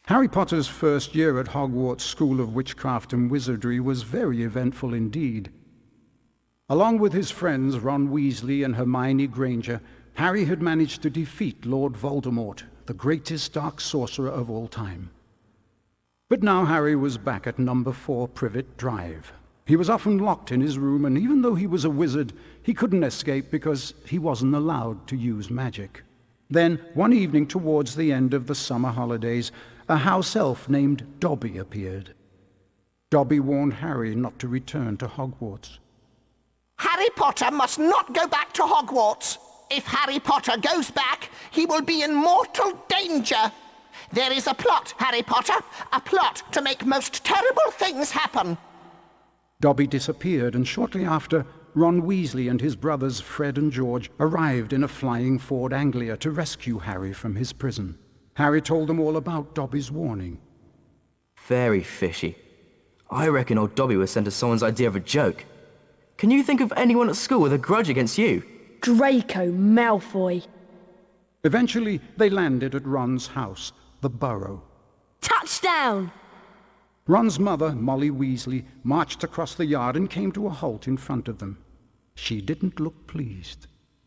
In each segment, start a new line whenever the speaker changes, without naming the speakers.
Harry Potter's first year at Hogwarts School of Witchcraft and Wizardry was very eventful indeed. Along with his friends Ron Weasley and Hermione Granger, Harry had managed to defeat Lord Voldemort, the greatest dark sorcerer of all time. But now Harry was back at number 4 Privet Drive. He was often locked in his room, and even though he was a wizard, he couldn't escape because he wasn't allowed to use magic. Then, one evening towards the end of the summer holidays, a house elf named Dobby appeared. Dobby warned Harry not to return to Hogwarts.
Harry Potter must not go back to Hogwarts. If Harry Potter goes back, he will be in mortal danger. There is a plot, Harry Potter, a plot to make most terrible things happen.
Dobby disappeared, and shortly after, Ron Weasley and his brothers Fred and George arrived in a flying Ford Anglia to rescue Harry from his prison. Harry told them all about Dobby's warning.
Very fishy. I reckon old Dobby was sent as someone's idea of a joke. Can you think of anyone at school with a grudge against you?
Draco Malfoy.
Eventually, they landed at Ron's house, the Burrow.
Touchdown!
Ron's mother, Molly Weasley, marched across the yard and came to a halt in front of them. She didn't look pleased.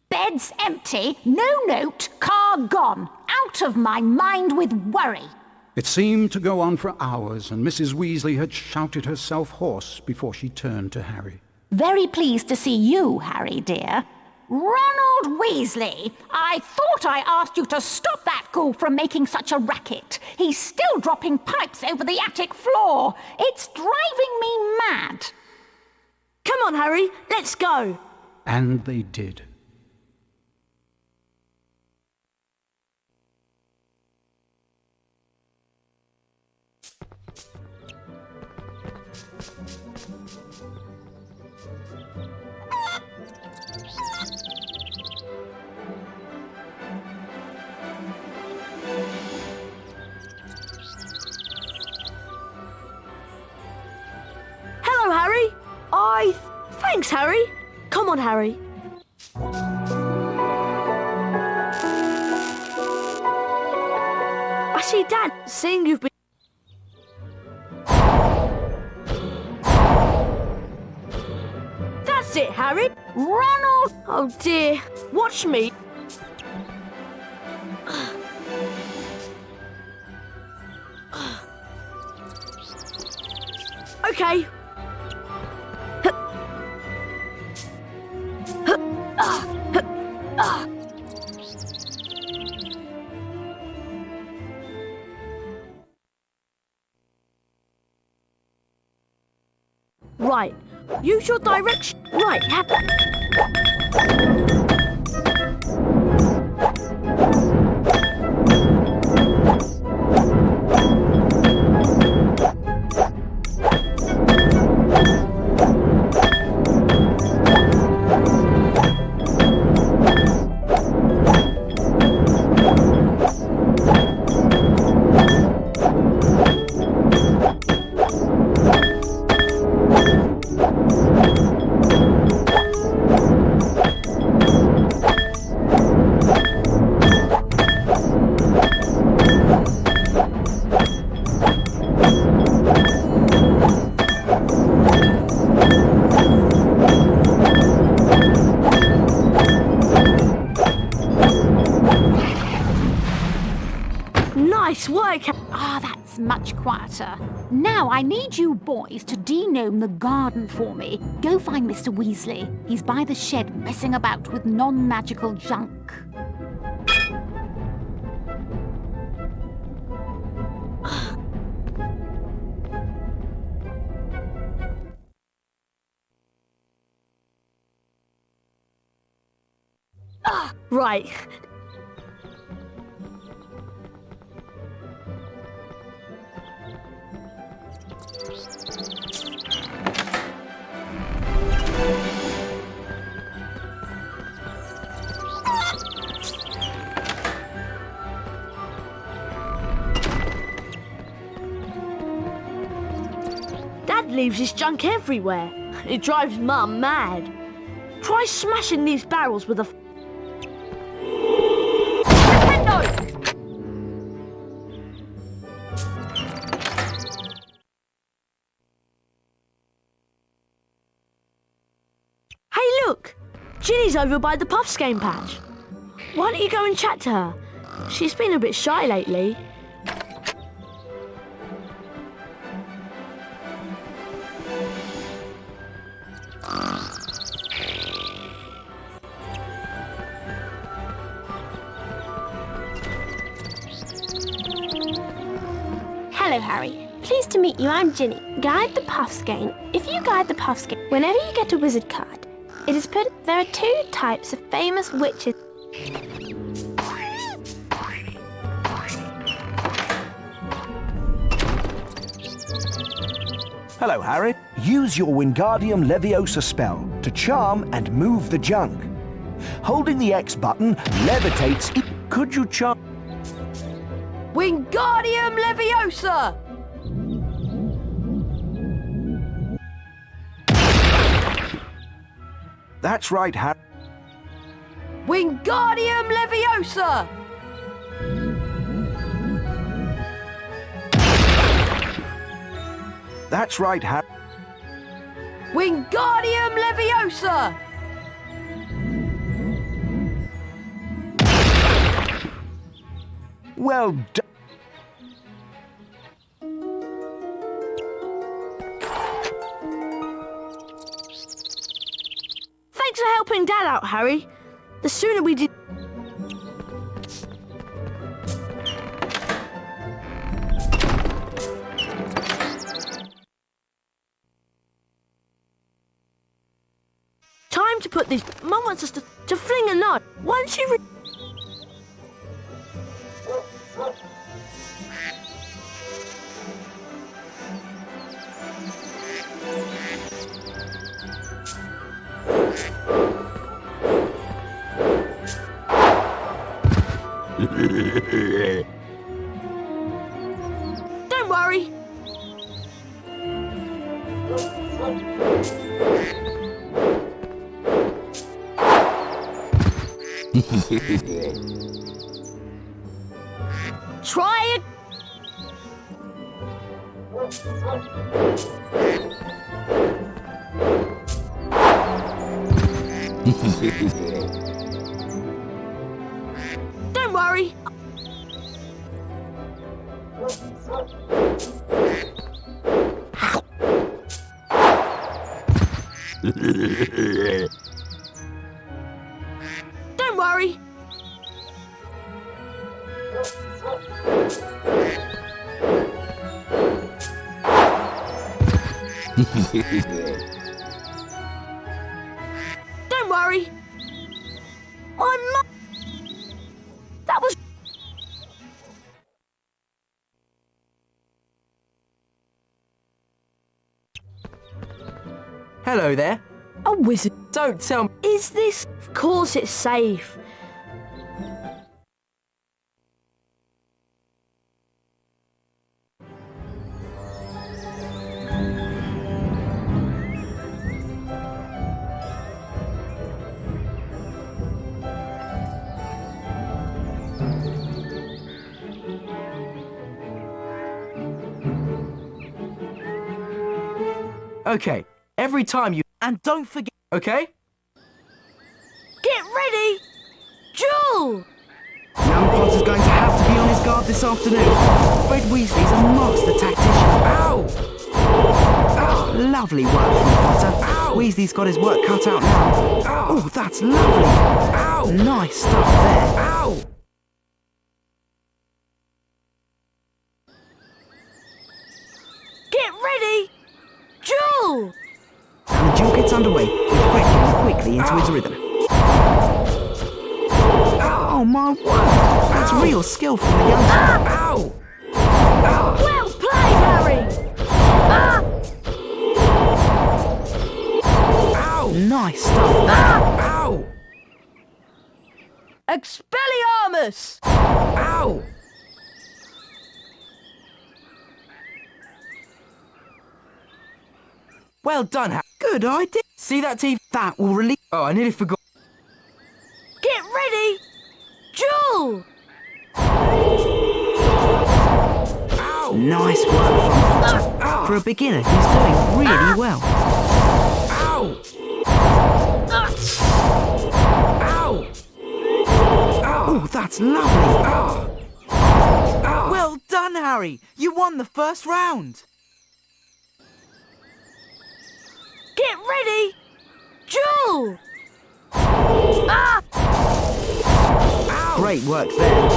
Bed's empty, no note, car gone. Out of my mind with worry.
It seemed to go on for hours, and Mrs. Weasley had shouted herself hoarse before she turned to Harry.
Very pleased to see you, Harry, dear. Ronald Weasley, I thought I asked you to stop that ghoul from making such a racket. He's still dropping pipes over the attic floor. It's driving me mad.
Come on, Harry, let's go.
And they did.
Hello, Harry. Thanks, Harry. Come on, Harry. I see Dad saying you've been... That's it, Harry.
Ronald!
Oh, dear. Watch me. Okay. Right. Use your direction. Right. Nice work.
Ah, that's much quieter. Now I need you boys to denome the garden for me. Go find Mr. Weasley. He's by the shed messing about with non-magical junk.
Right. Dad leaves his junk everywhere. It drives Mum mad. Try smashing these barrels with a... Hey, look! Ginny's over by the Puffs game patch. Why don't you go and chat to her? She's been a bit shy lately.
Hello, Harry. Pleased to meet you. I'm Ginny. Guide the Puffs game. If you guide the Puffs game, whenever you get a wizard card, it is put. There are two types of famous witches.
Hello, Harry. Use your Wingardium Leviosa spell to charm and move the junk. Holding the X button levitates. Could you charm?
Wingardium Leviosa!
That's right, Harry.
Wingardium Leviosa!
That's right, Harry.
Wingardium Leviosa!
Well done.
Thanks for helping Dad out, Harry. The sooner we did... Time to put these... Mum wants us to fling a nut. Once you... Don't worry. Try it. Don't worry. Don't worry. Don't worry. My mum. That was.
Hello there.
A wizard.
Don't tell me.
Is this? Of course it's safe.
Okay, every time you... And don't forget, okay?
Get ready, Jewel.
Young Potter's going to have to be on his guard this afternoon. Fred Weasley's a master tactician. Ow! Oh, lovely work from Potter. Ow! Weasley's got his work cut out now. Oh, that's lovely. Ow! Nice stuff there. Ow!
Get ready, Jewel.
And the duel gets underway with Fred getting quickly into his rhythm. Oh, my word! That's real skill from the youngster. Ow!
Well played, Harry. Ah!
Ow! Nice stuff there. Ow!
Expelliarmus.
Ow! Well done, Harry. Good idea. See that TV? That will release... Oh, I nearly forgot.
Get ready, Jewel.
Ow! Nice work from Potter. For a beginner, he's doing really well. Ow! Ow! Oh, that's lovely. Well done, Harry. You won the first round.
Get ready! Duel!
Great work there.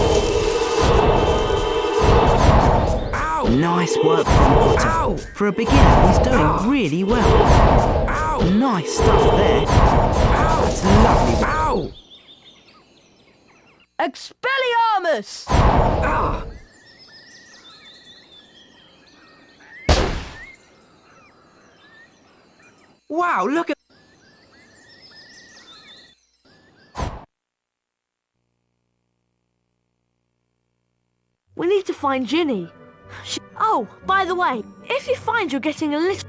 Ow! Nice work from Potter. Ow! For a beginner, he's doing really well. Ow! Nice stuff there. Ow! That's lovely. Ow!
Expelliarmus!
Wow, look at...
We need to find Ginny. Oh, by the way, if you find you're getting a little...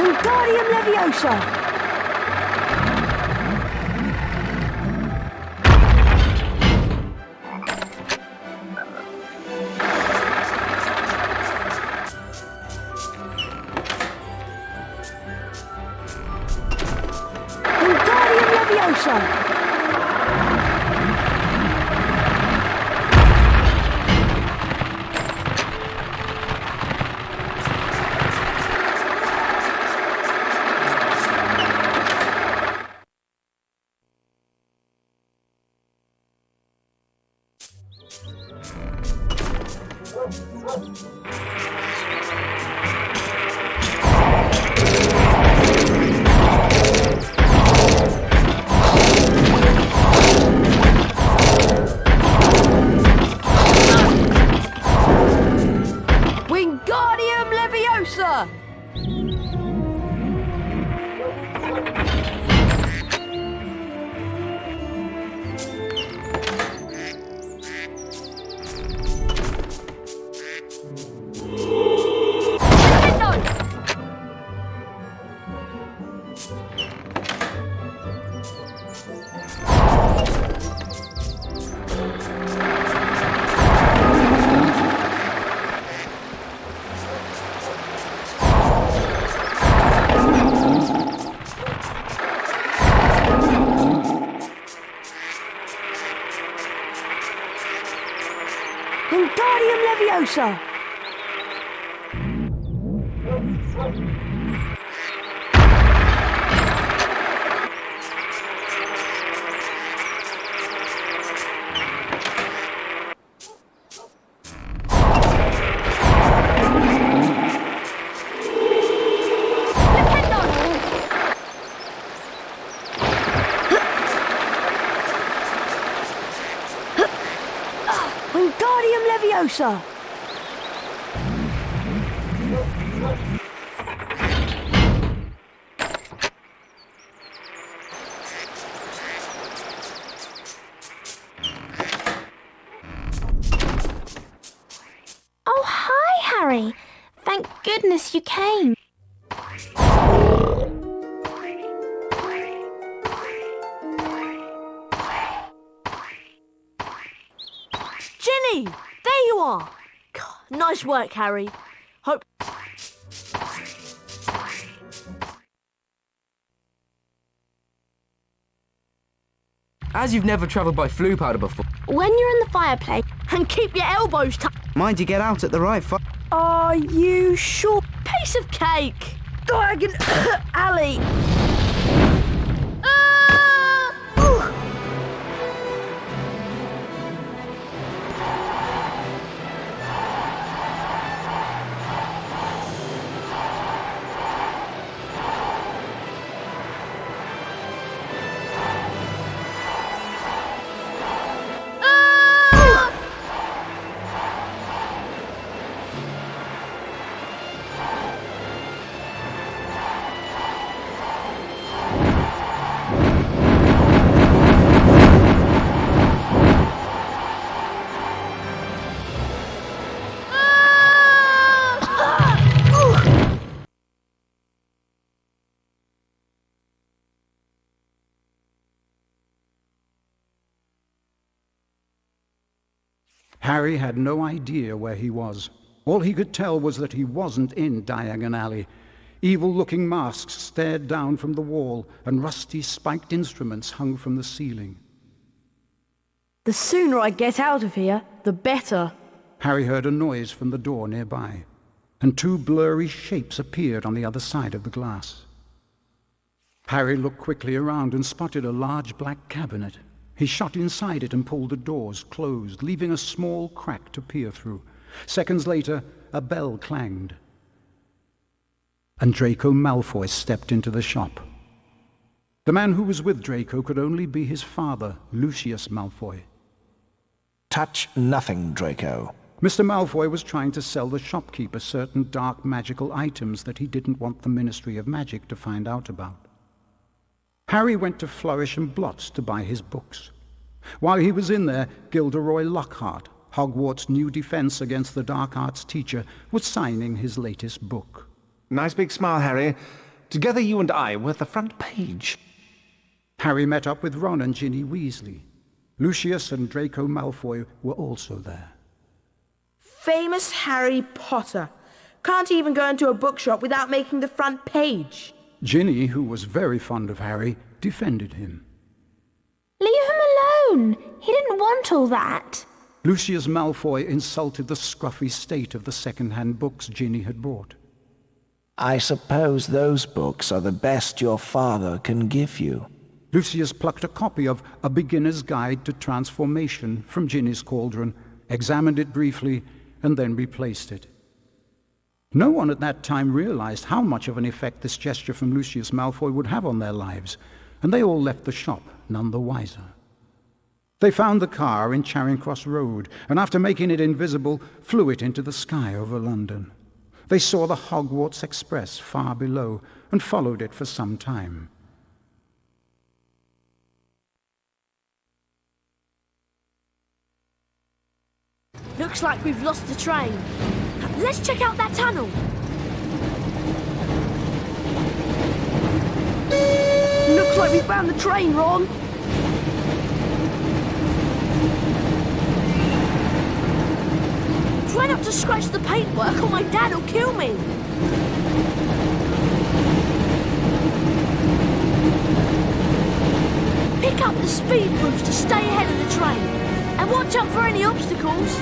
Wingardium Leviosa! Wingardium Leviosa! Wingardium Leviosa! Wingardium Leviosa! Wingardium Leviosa!
Oh, hi, Harry. Thank goodness you came.
Ginny! There you are! God, nice work, Harry. Hope...
As you've never travelled by flue powder before,
When you're in the fireplace,
And keep your elbows tucked.
mind you get out at the right time.
Are you sure? Piece of cake! Diagon Alley!
Harry had no idea where he was. All he could tell was that he wasn't in Diagon Alley. Evil-looking masks stared down from the wall, and rusty spiked instruments hung from the ceiling.
The sooner I get out of here, the better.
Harry heard a noise from the door nearby, and two blurry shapes appeared on the other side of the glass. Harry looked quickly around and spotted a large black cabinet. He shot inside it and pulled the doors closed, leaving a small crack to peer through. Seconds later, a bell clanged, and Draco Malfoy stepped into the shop. The man who was with Draco could only be his father, Lucius Malfoy.
Touch nothing, Draco.
Mr. Malfoy was trying to sell the shopkeeper certain dark magical items that he didn't want the Ministry of Magic to find out about. Harry went to Flourish and Blotts to buy his books. While he was in there, Gilderoy Lockhart, Hogwarts' new defense against the dark arts teacher, was signing his latest book.
Nice big smile, Harry. Together you and I were at the front page.
Harry met up with Ron and Ginny Weasley. Lucius and Draco Malfoy were also there.
Famous Harry Potter. Can't even go into a bookshop without making the front page.
Ginny, who was very fond of Harry, defended him.
Leave him alone. He didn't want all that.
Lucius Malfoy insulted the scruffy state of the second-hand books Ginny had bought.
I suppose those books are the best your father can give you.
Lucius plucked a copy of A Beginner's Guide to Transformation from Ginny's cauldron, examined it briefly, and then replaced it. No one at that time realized how much of an effect this gesture from Lucius Malfoy would have on their lives, and they all left the shop none the wiser. They found the car in Charing Cross Road, and after making it invisible, flew it into the sky over London. They saw the Hogwarts Express far below, and followed it for some time.
Looks like we've lost the train. Let's check out that tunnel. Looks like we found the train, Ron. Try not to scratch the paintwork or my dad will kill me. Pick up the speed boost to stay ahead of the train. And watch out for any obstacles.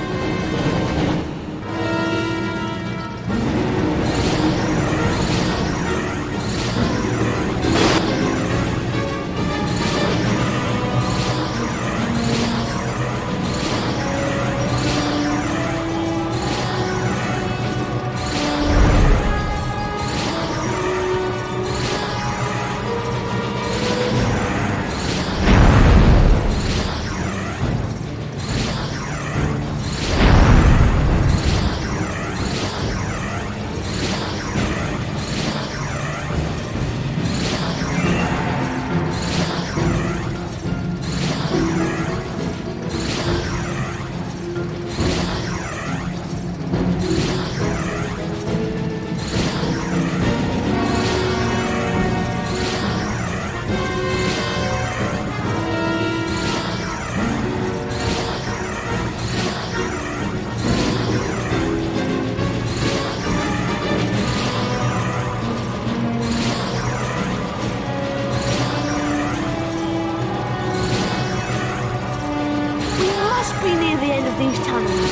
Be near the end of these tunnels.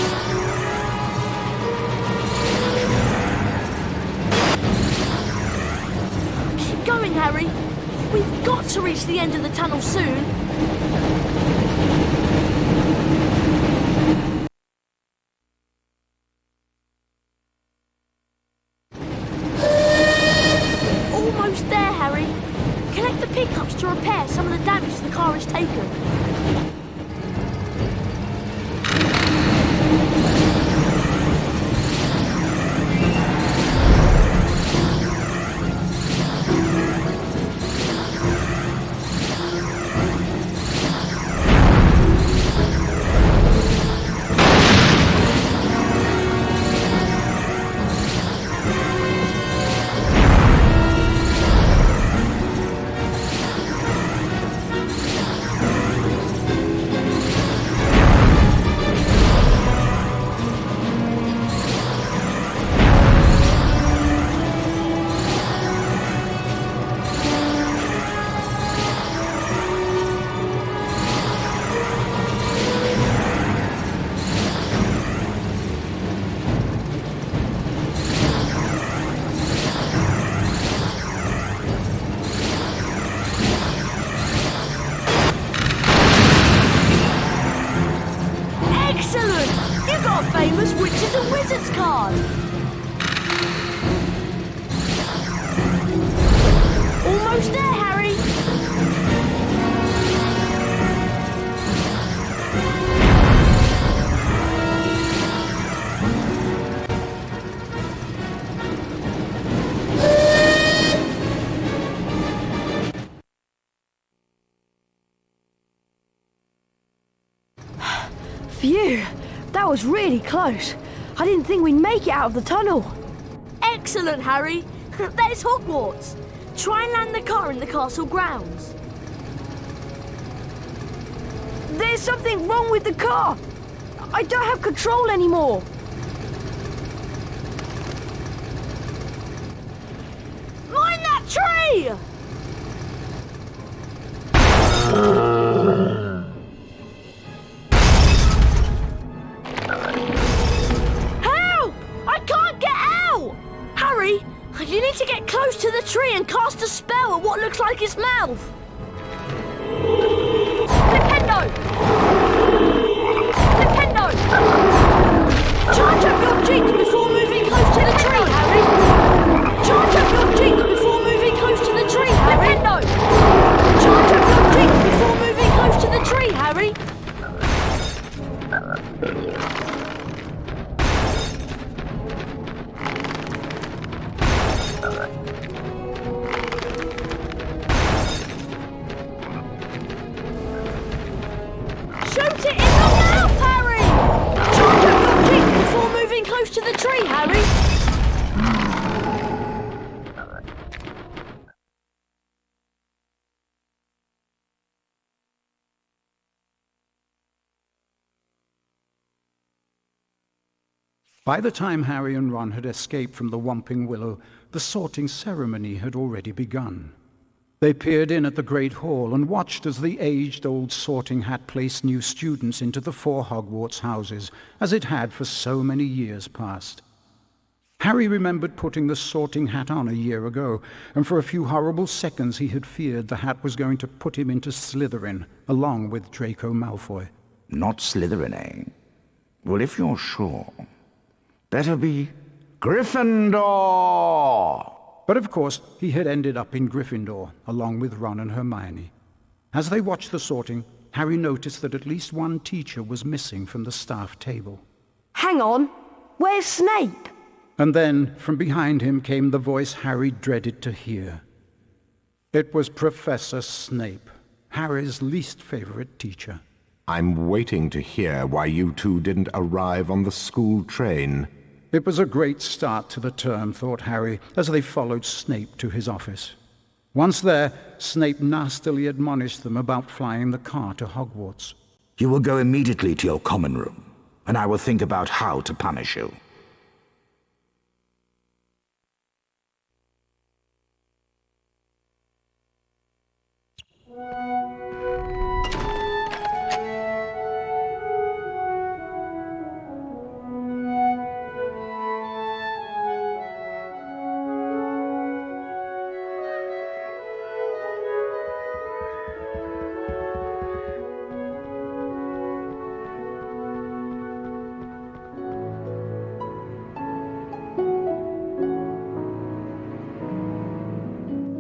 Keep going, Harry. We've got to reach the end of the tunnel soon. Almost there, Harry. Collect the pickups to repair some of the damage the car has taken. almost there, Harry! Phew! That was really close. I didn't think we'd make it out of the tunnel. Excellent, Harry. There's Hogwarts. Try and land the car in the castle grounds. There's something wrong with the car. I don't have control anymore. Mind that tree! Help! I can't get out! Harry, you need to get close to the tree and cast a spell at what looks like its mouth. Nintendo! Nintendo! Charge up your jeep before moving close to the tree, Harry! Charge up your jeep before moving close to the tree, Harry! Nintendo! Charge up your jeep before moving close to the tree, Harry! Shoot it in the mouth, Harry! Charge up your jeep before moving close to the tree, Harry!
By the time Harry and Ron had escaped from the Whomping Willow, the sorting ceremony had already begun. They peered in at the Great Hall and watched as the aged-old sorting hat placed new students into the 4 Hogwarts houses, as it had for so many years past. Harry remembered putting the sorting hat on a year ago, and for a few horrible seconds he had feared the hat was going to put him into Slytherin, along with Draco Malfoy.
Not Slytherin, eh? Well, if you're sure, better be Gryffindor!
But of course, he had ended up in Gryffindor, along with Ron and Hermione. As they watched the sorting, Harry noticed that at least one teacher was missing from the staff table.
Hang on, where's Snape?
And then, from behind him, came the voice Harry dreaded to hear. It was Professor Snape, Harry's least favorite teacher.
I'm waiting to hear why you two didn't arrive on the school train.
It was a great start to the term, thought Harry, as they followed Snape to his office. Once there, Snape nastily admonished them about flying the car to Hogwarts.
You will go immediately to your common room, and I will think about how to punish you.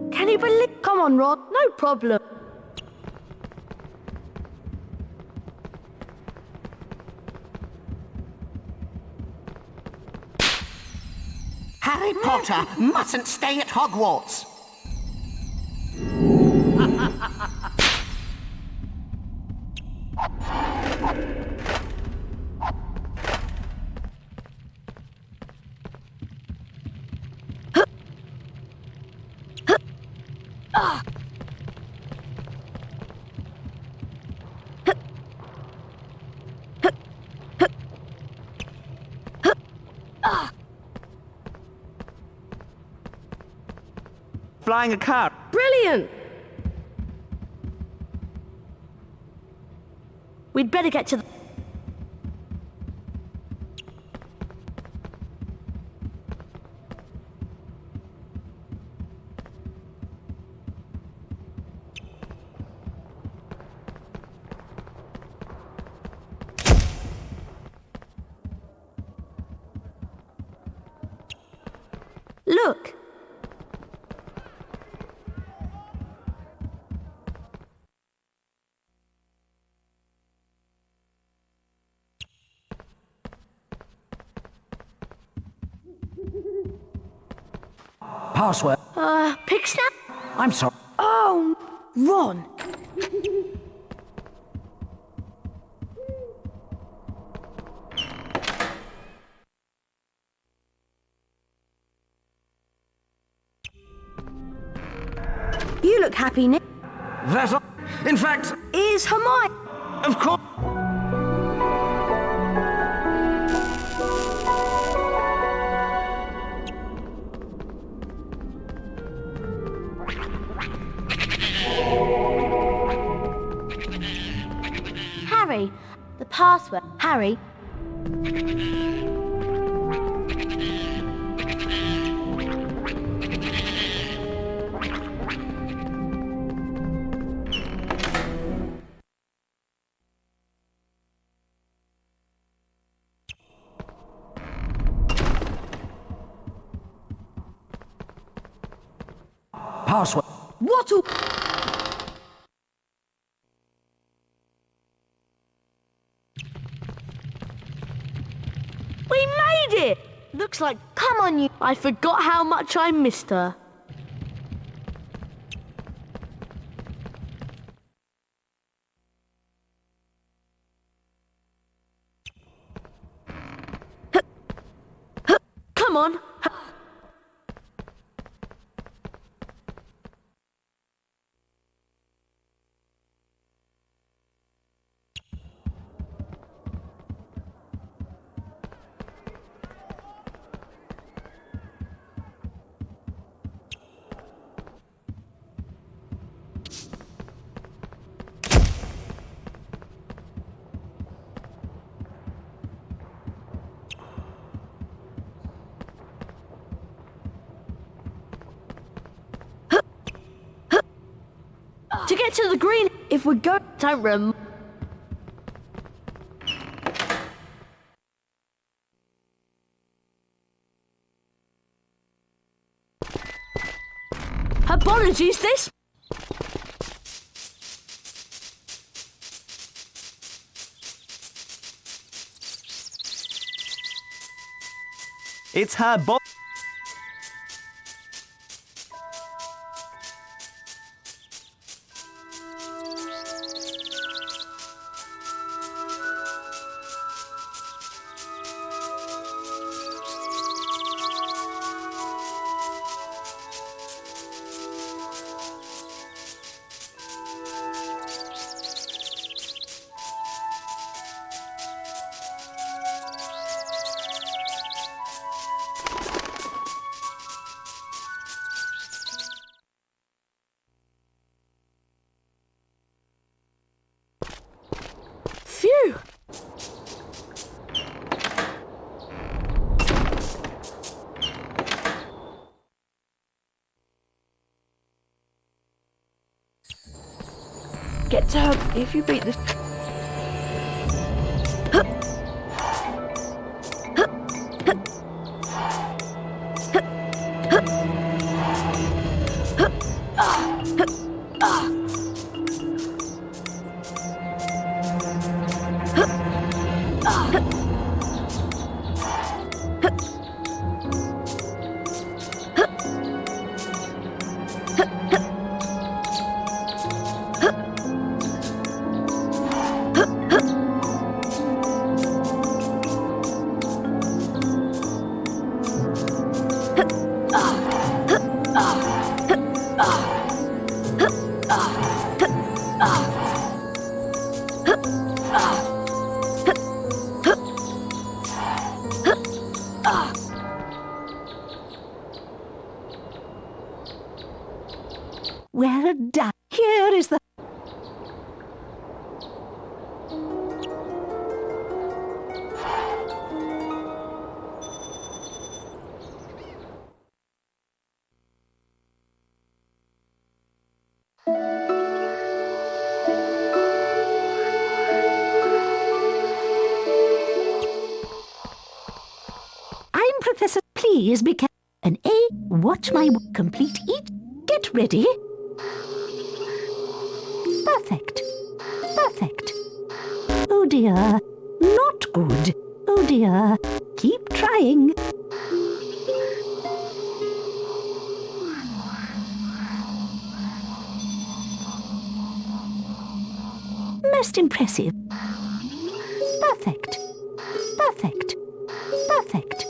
Can you believe? Come on, Rod, no problem.
Harry Potter mustn't stay at Hogwarts.
Flying a car.
Brilliant! We'd better get to the... Look!
Password.
Pick snap.
I'm sorry.
Oh, Ron. You look happy, Nick.
That's all. In fact,
Is Hermione?
of course.
Harry. The password. Harry.
Password.
What a... We made it! Looks like... Come on, you... I forgot how much I missed her. Come on. To get to the green, if we go... Don't rem... Apologies, this...
It's her bo...
Phew! Get to her if you beat this...
Well done. Here is the... I'm Professor. Please be careful. An A. Watch my complete each. Get ready. Perfect. Perfect. Oh dear. Not good. Oh dear. Keep trying. Most impressive. Perfect. Perfect. Perfect.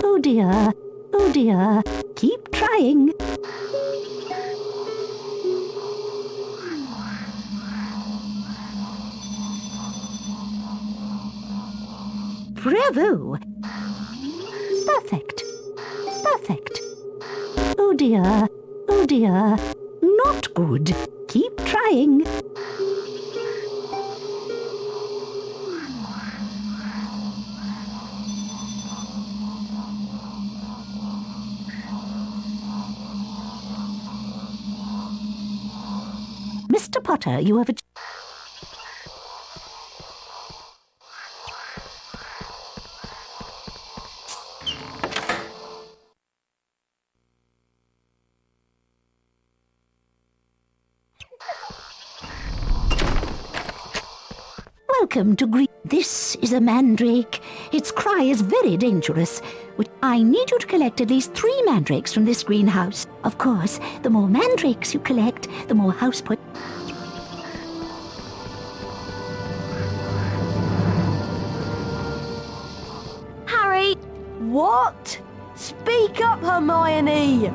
Oh dear. Oh dear. Keep trying. Bravo! Perfect. Perfect. Oh dear. Oh dear. Not good. Keep trying. Mr. Potter, you have a... Welcome to Green. This is a mandrake. Its cry is very dangerous. I need you to collect at least 3 mandrakes from this greenhouse. Of course, the more mandrakes you collect, the more house put.
Harry! What? Speak up, Hermione!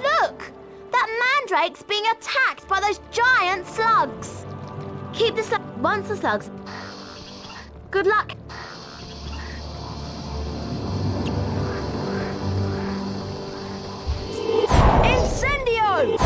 Look! That mandrake's being attacked by those giant slugs! Keep the slug... Once the slugs... Good luck. Incendio!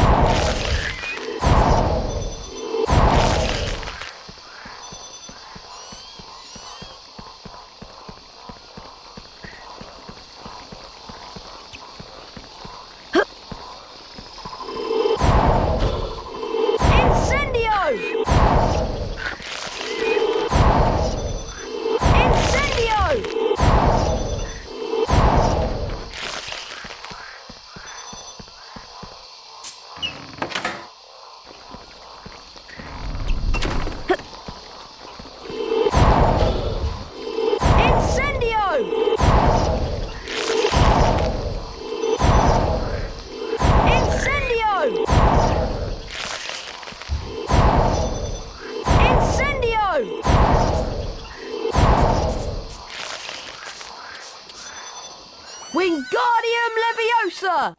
Wingardium Leviosa!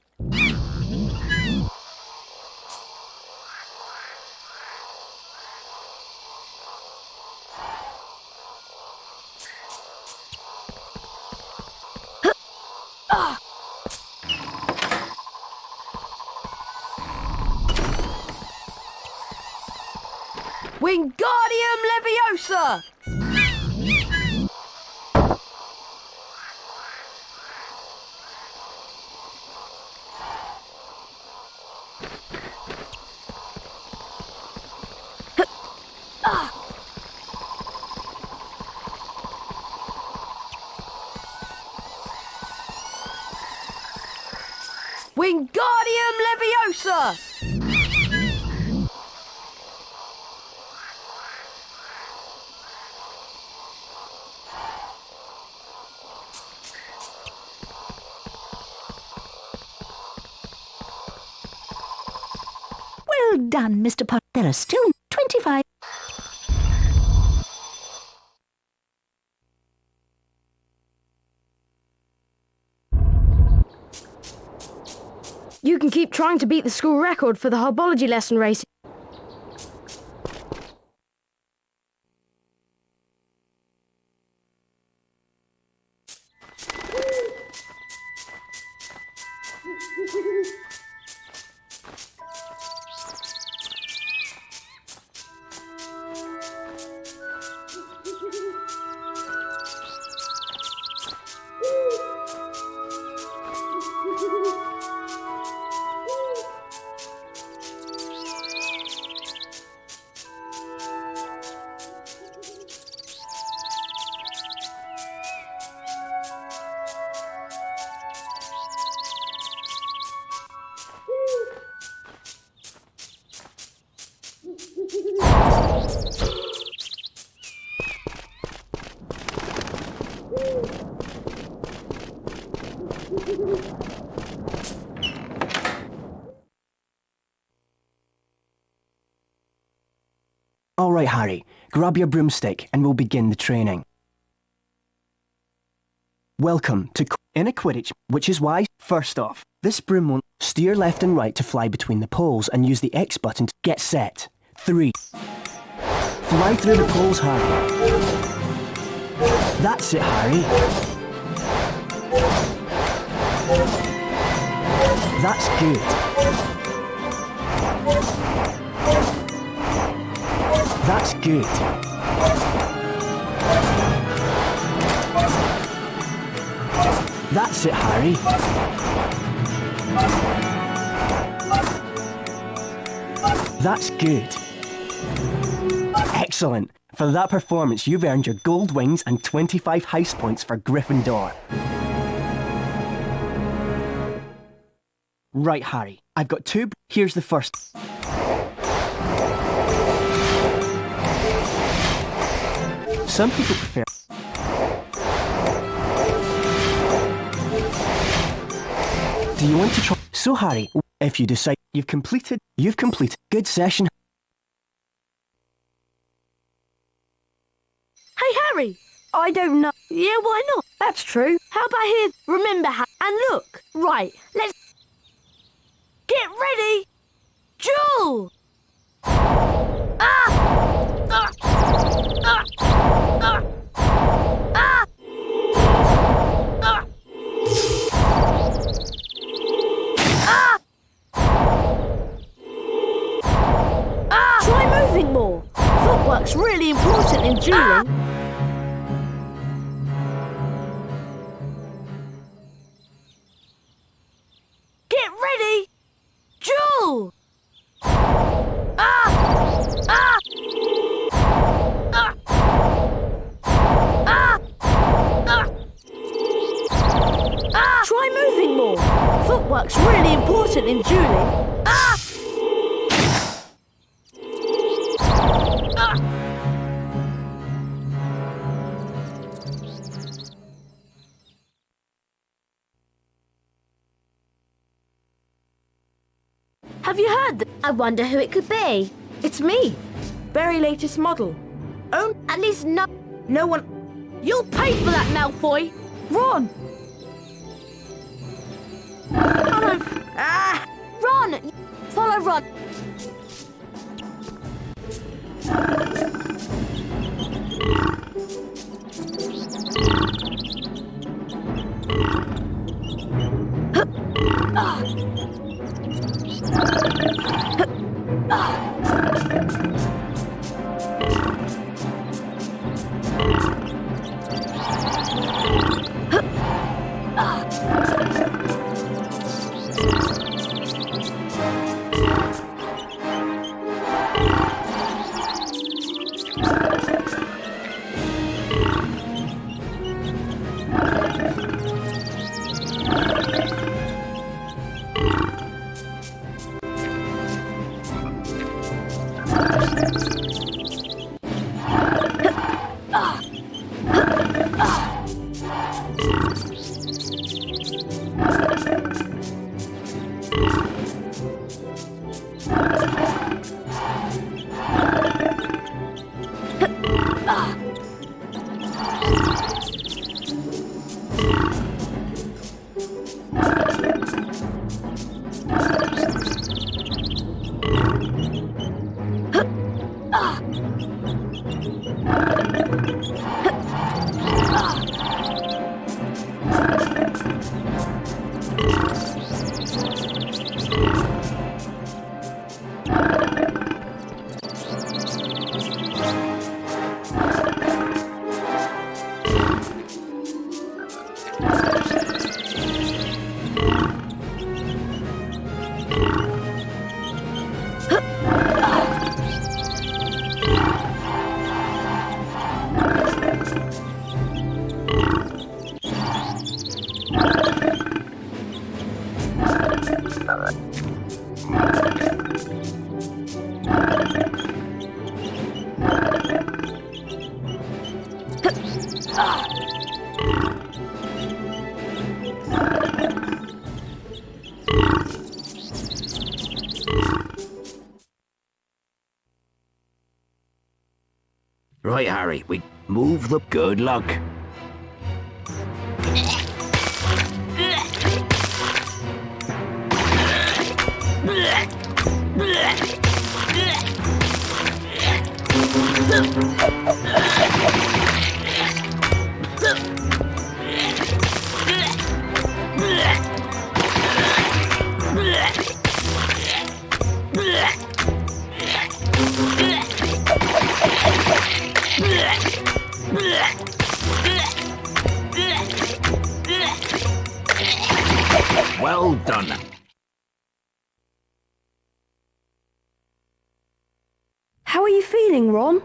Wingardium Leviosa! Wingardium Leviosa!
Well done, Mr. Potter. There are still 25...
You can keep trying to beat the school record for the herbology lesson race.
All right, Harry, grab your broomstick and we'll begin the training. Welcome to in a Quidditch, which is why, first off, this broom won't steer left and right to fly between the poles and use the X button to get set. 3. Fly through the poles, Harry. That's it, Harry. That's good. That's good. That's it, Harry. That's good. Excellent. For that performance, you've earned your gold wings and 25 house points for Gryffindor. Right, Harry. I've got 2. Here's the first. Some people prefer... Do you want to try? So, Harry, if you decide you've completed. Good session.
Hey, Harry! I don't know. Yeah, why not? That's true. How about here? Remember, and look. Right, let's... Get ready! Duel! Try moving more. Footwork's really important in dueling. Get ready! Duel! Try moving more. Footwork's really important in dueling. Have you heard? I wonder who it could be.
It's me. Very latest model. Oh,
At least no
no one...
You'll pay for that, Malfoy! Ron! Ron! Follow Ron!
Harry. We move the good luck. Well done.
How are you feeling, Ron?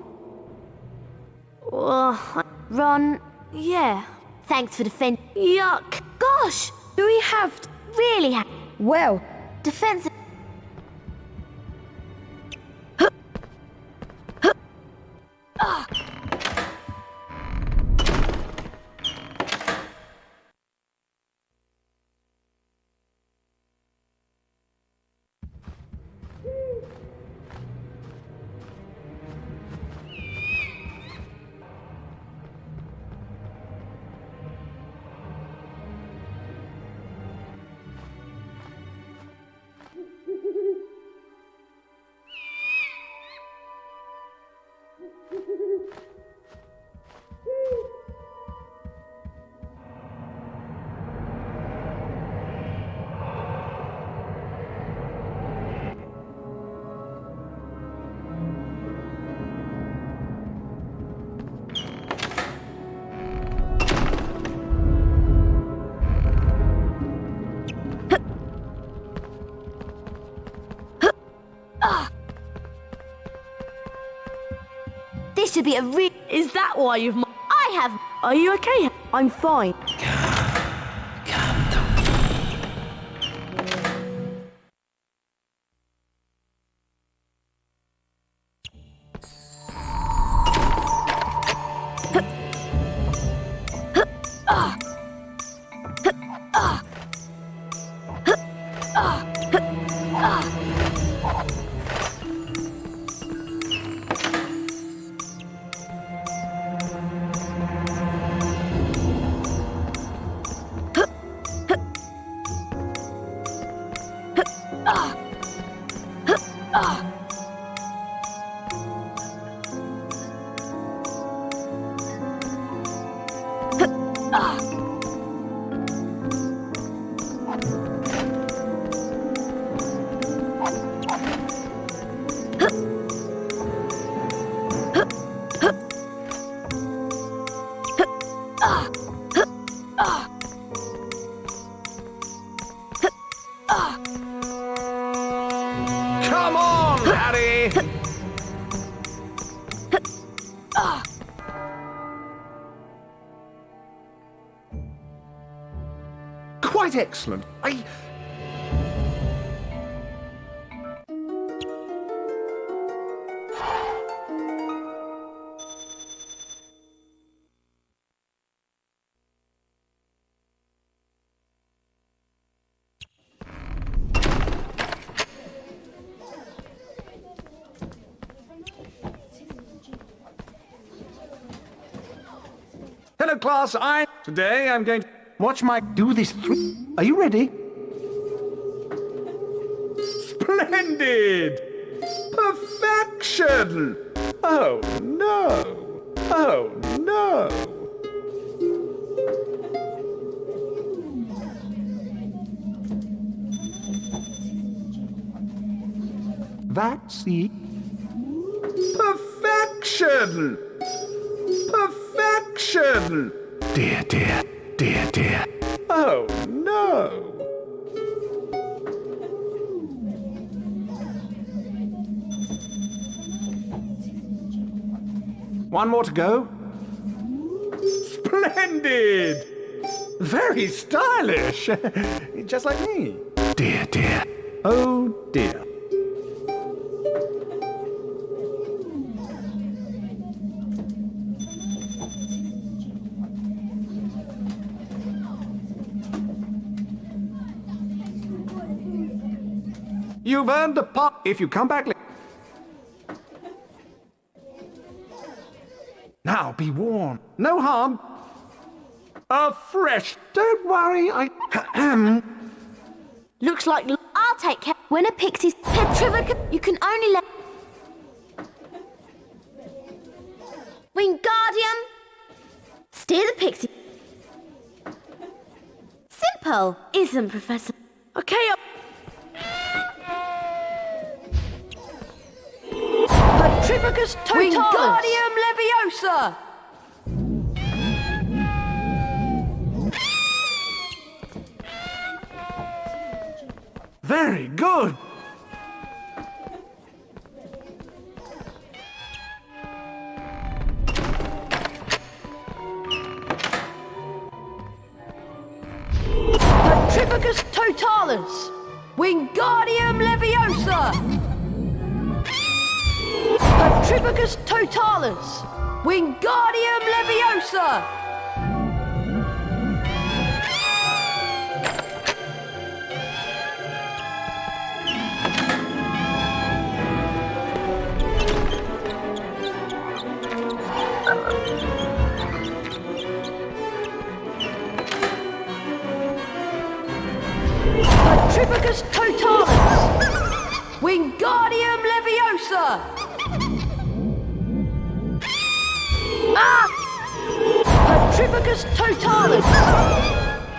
Ron, yeah. Thanks for defending. Yuck. Gosh, do we have to really have?
Well,
Defensive. This should be a real.
is that why you've...
I have.
Are you okay? I'm fine.
Come on, Harry! Quite excellent. Hello, class. Today I'm going to watch my do this. Are you ready? Splendid! Perfection! Oh no! Oh no! That's the perfection! Perfection!
Dear, dear, dear, dear.
Oh no! One more to go. Splendid! Very stylish. Just like me.
Dear, dear.
Oh dear. You've earned the pot if you come back later. Now I'll be warm. No harm. Fresh. Don't worry, I...
Looks like I'll take care. When a pixie's petrific, you can only let Wingardium. Steer the pixie. Simple, isn't Professor?
Okay, Petrificus totalis. Wingardium Leviosa.
Very good.
Petrificus totalis. Wingardium Leviosa. Petrificus totalis. Wingardium Leviosa. Petrificus totalis. Wingardium Leviosa. Petrificus totalis.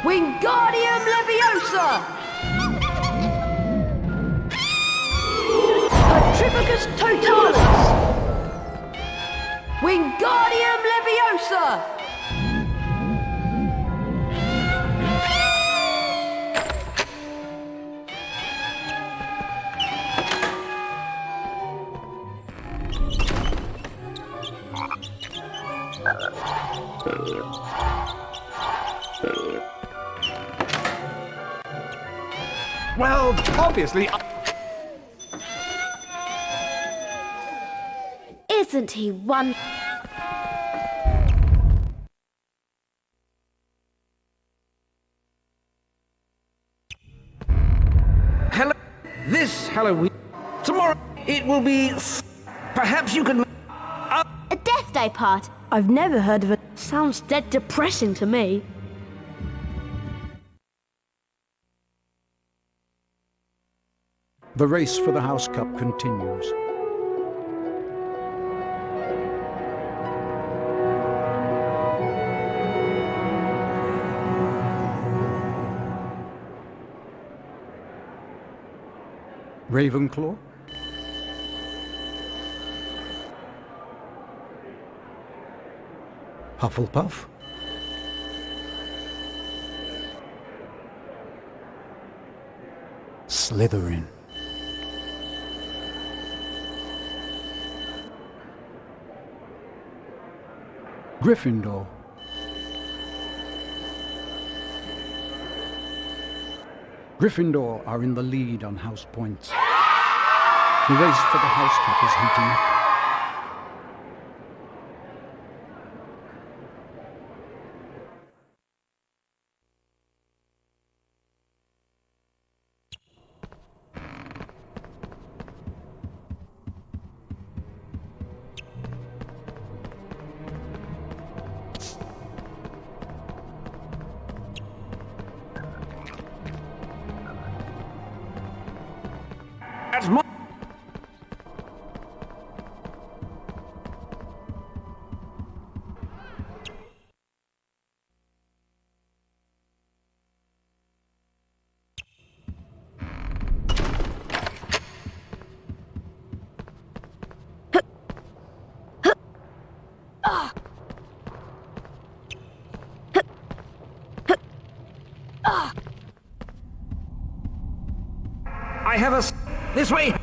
Wingardium Leviosa. Petrificus totalis. Wingardium Leviosa.
Well, obviously...
Isn't he one?
Hello. This Halloween. Tomorrow it will be. Perhaps you can.
A death day party.
I've never heard of it. Sounds dead depressing to me.
The race for the House Cup continues. Ravenclaw. Hufflepuff. Slytherin. Gryffindor. Gryffindor are in the lead on house points. The race for the House Cup is heating up.
That's my. I have a. This way!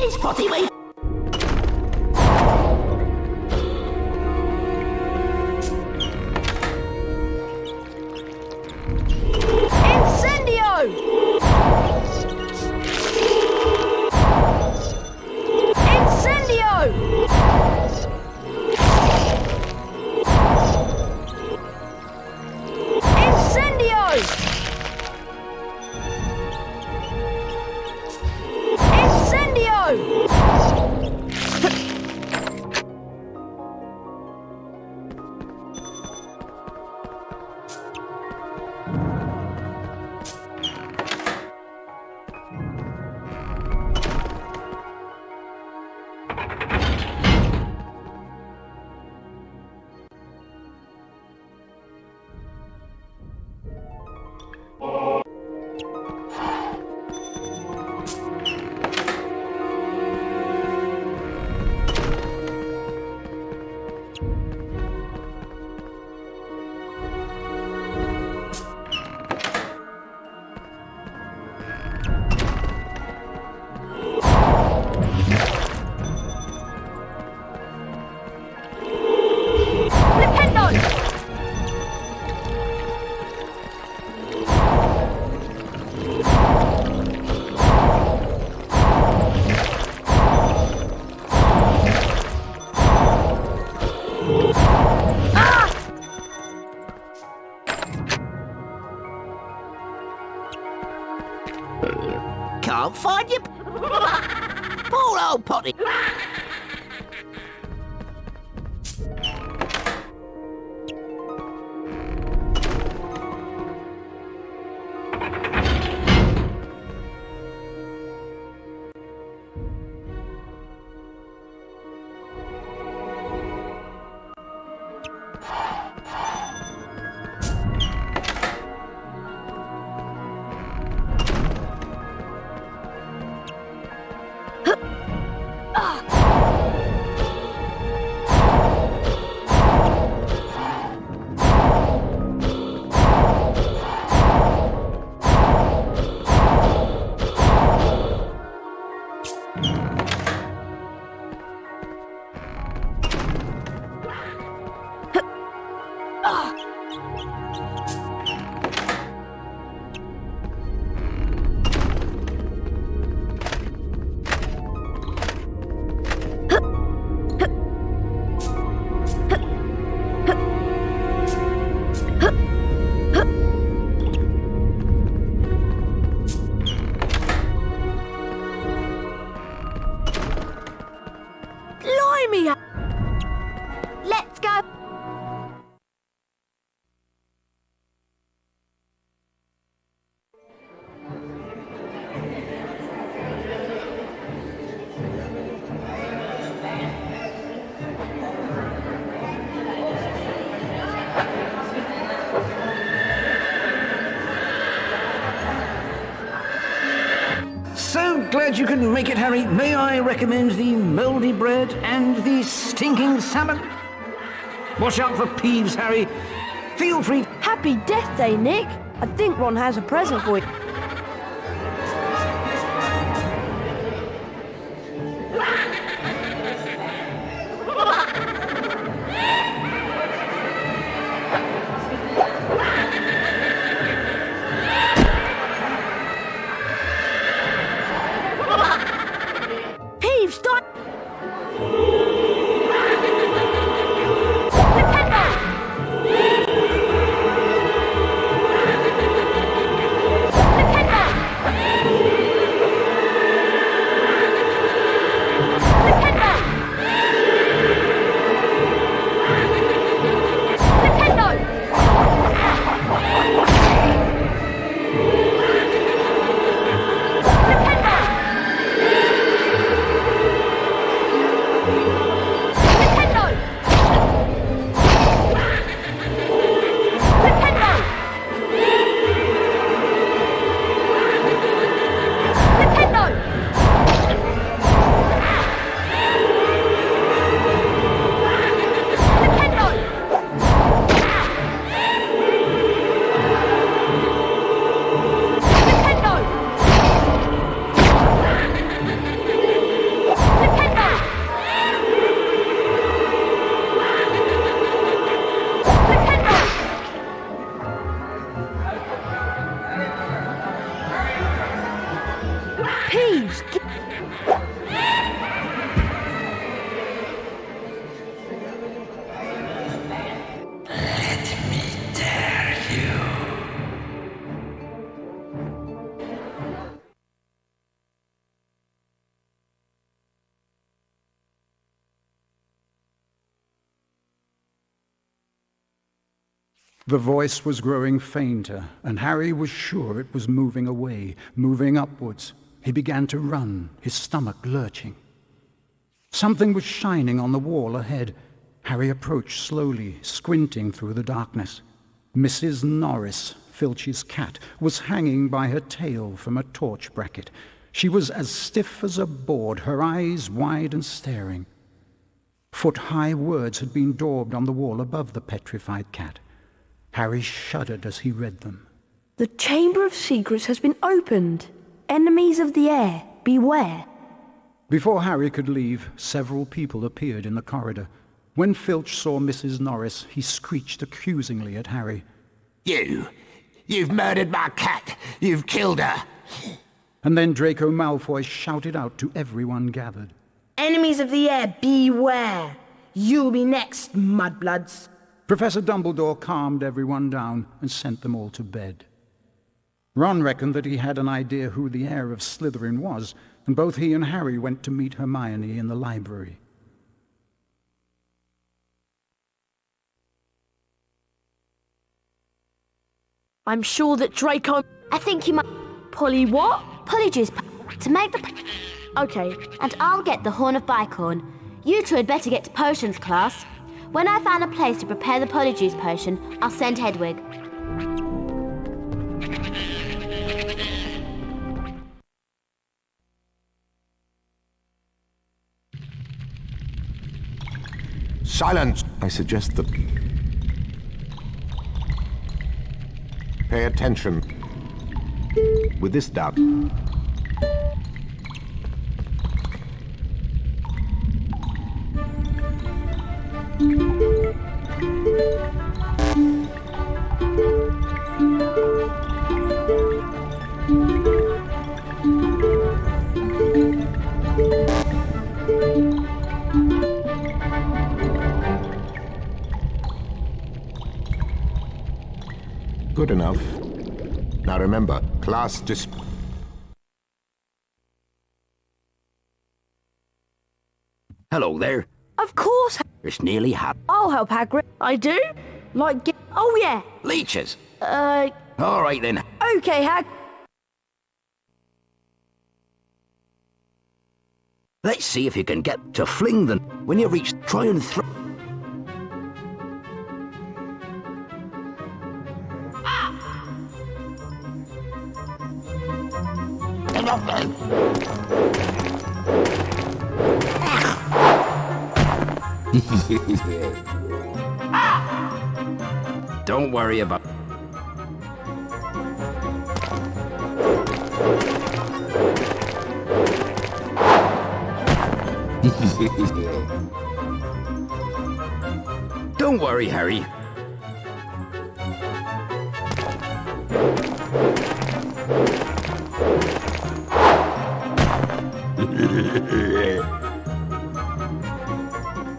Is Potty wait?
Incendio!
can't find you. Poor old Potty.
Blimey! Let's go.
So glad you could make it, Harry. May I recommend the mouldy bread and the stinking salmon? Watch out for Peeves, Harry. Feel free.
Happy Death Day, Nick. I think Ron has a present for you. Peeves, stop! Peeves!
The voice was growing fainter, and Harry was sure it was moving away, moving upwards. He began to run, his stomach lurching. Something was shining on the wall ahead. Harry approached slowly, squinting through the darkness. Mrs. Norris, Filch's cat, was hanging by her tail from a torch bracket. She was as stiff as a board, her eyes wide and staring. Foot-high words had been daubed on the wall above the petrified cat. Harry shuddered as he read them.
The Chamber of Secrets has been opened. Enemies of the air, beware.
Before Harry could leave, several people appeared in the corridor. When Filch saw Mrs. Norris, he screeched accusingly at Harry.
You've murdered my cat. You've killed her.
And then Draco Malfoy shouted out to everyone gathered.
Enemies of the air, beware. You'll be next, mudbloods.
Professor Dumbledore calmed everyone down and sent them all to bed. Ron reckoned that he had an idea who the heir of Slytherin was, and both he and Harry went to meet Hermione in the library.
I'm sure that Draco...
I think you might...
Polly what?
Polyjuice to make the...
Okay.
And I'll get the Horn of Bicorn. You two had better get to potions class. When I find a place to prepare the Polyjuice potion, I'll send Hedwig.
Silence! I suggest that... Pay attention. With this done... Good enough. Now remember, class
Hello there.
Of course.
It's nearly
I'll help Hagrid. I do? Like get... Oh, yeah.
leeches.
Uh...
All right then.
Okay,
Let's see if you can get to fling them. When you reach, try and throw. Don't worry about... Don't worry, Harry.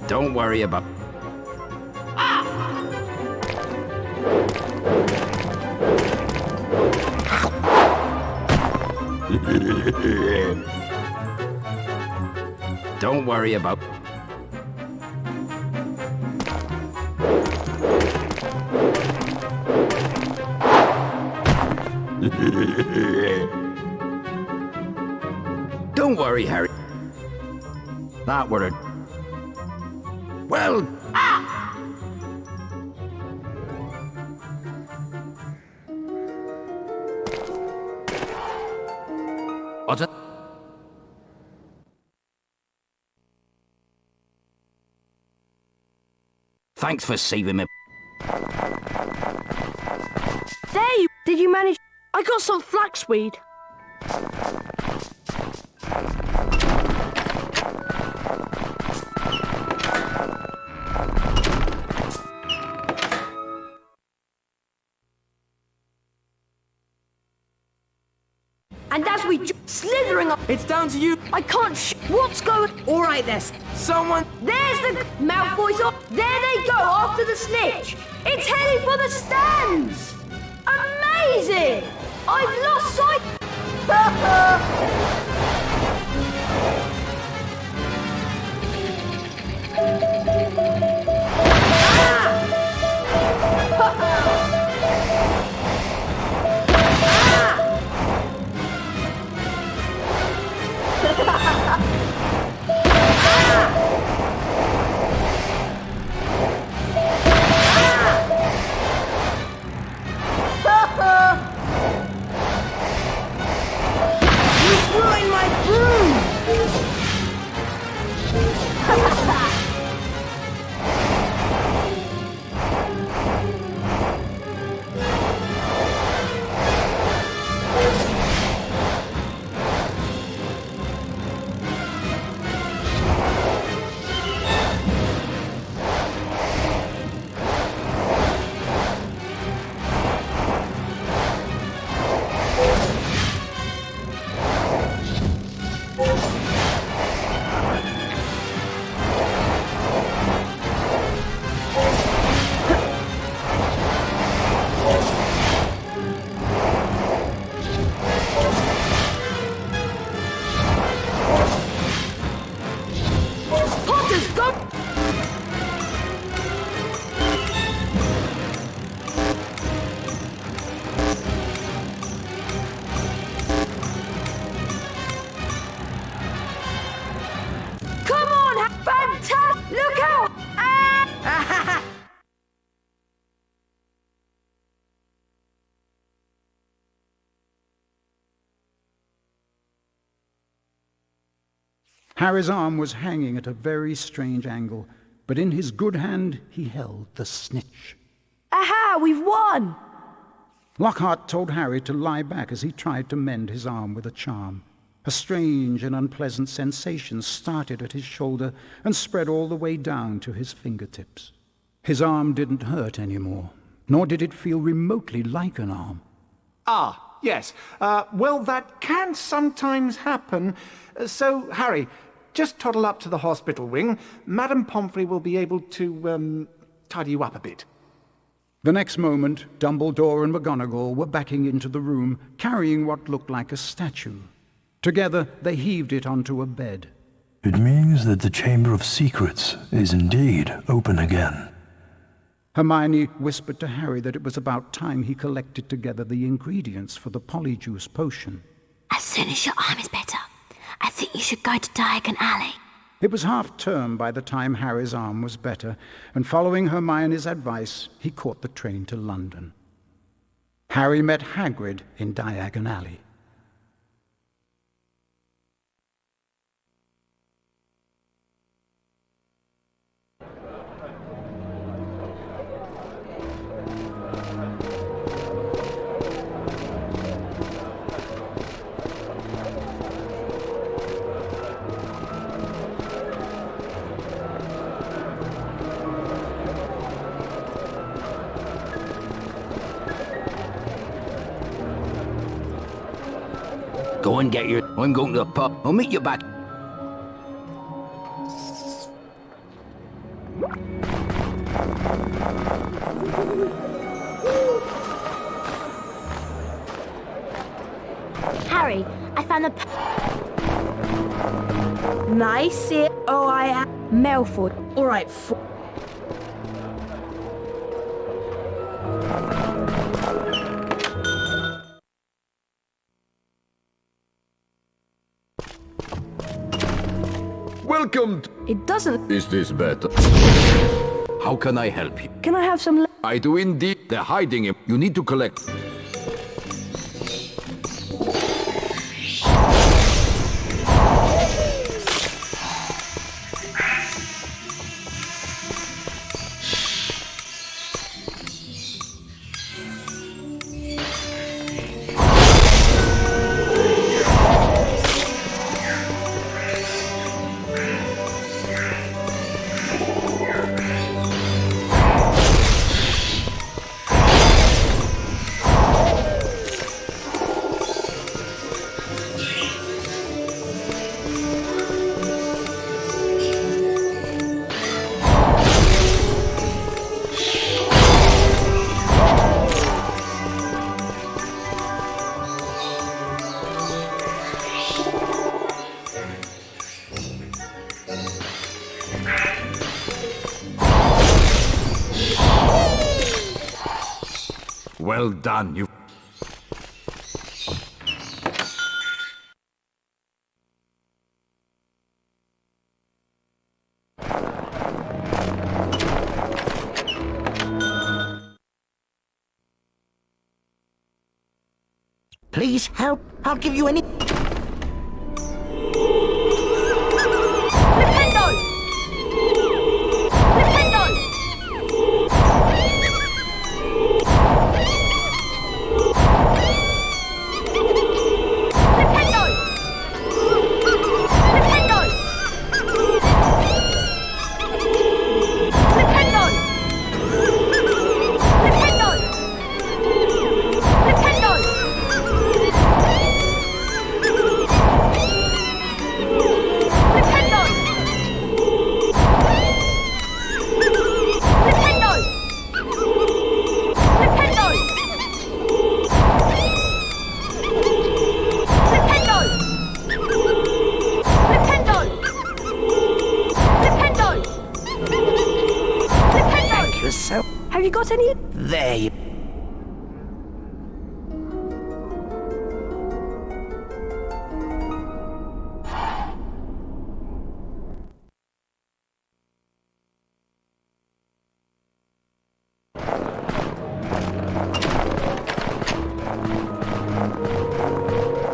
Don't worry about... Don't worry about... Don't worry, Harry. That were a... Well... What's it? Thanks for saving me.
There you... Did you manage... I got some flaxweed. And as we slithering up...
It's down to you.
I can't What's going...
All right, there's someone...
There's the Malfoy's up. There they go after the snitch. It's heading for the stands. Amazing. I've lost sight...
Harry's arm was hanging at a very strange angle, but in his good hand he held the snitch.
Aha, we've won!
Lockhart told Harry to lie back as he tried to mend his arm with a charm. A strange and unpleasant sensation started at his shoulder and spread all the way down to his fingertips. His arm didn't hurt anymore, nor did it feel remotely like an arm.
Ah, yes. Well, that can sometimes happen. So, Harry, just toddle up to the hospital wing. Madame Pomfrey will be able to, tidy you up a bit.
The next moment, Dumbledore and McGonagall were backing into the room, carrying what looked like a statue. Together, they heaved it onto a bed.
It means that the Chamber of Secrets is indeed open again.
Hermione whispered to Harry that it was about time he collected together the ingredients for the polyjuice potion.
As soon as your arm is better, I think you should go to Diagon Alley.
It was half-term by the time Harry's arm was better, and following Hermione's advice, he caught the train to London. Harry met Hagrid in Diagon Alley.
Go and get your... I'm going to the pub. I'll meet you back.
Harry, I found the...
Nice. Oh, I am Melford. All right.
Welcome.
It doesn't.
Is this better? How can I help you?
Can I have some?
I do indeed. They're hiding him. You need to collect. Well done, you...
Please help. I'll give you any...
Have you got any?
There you...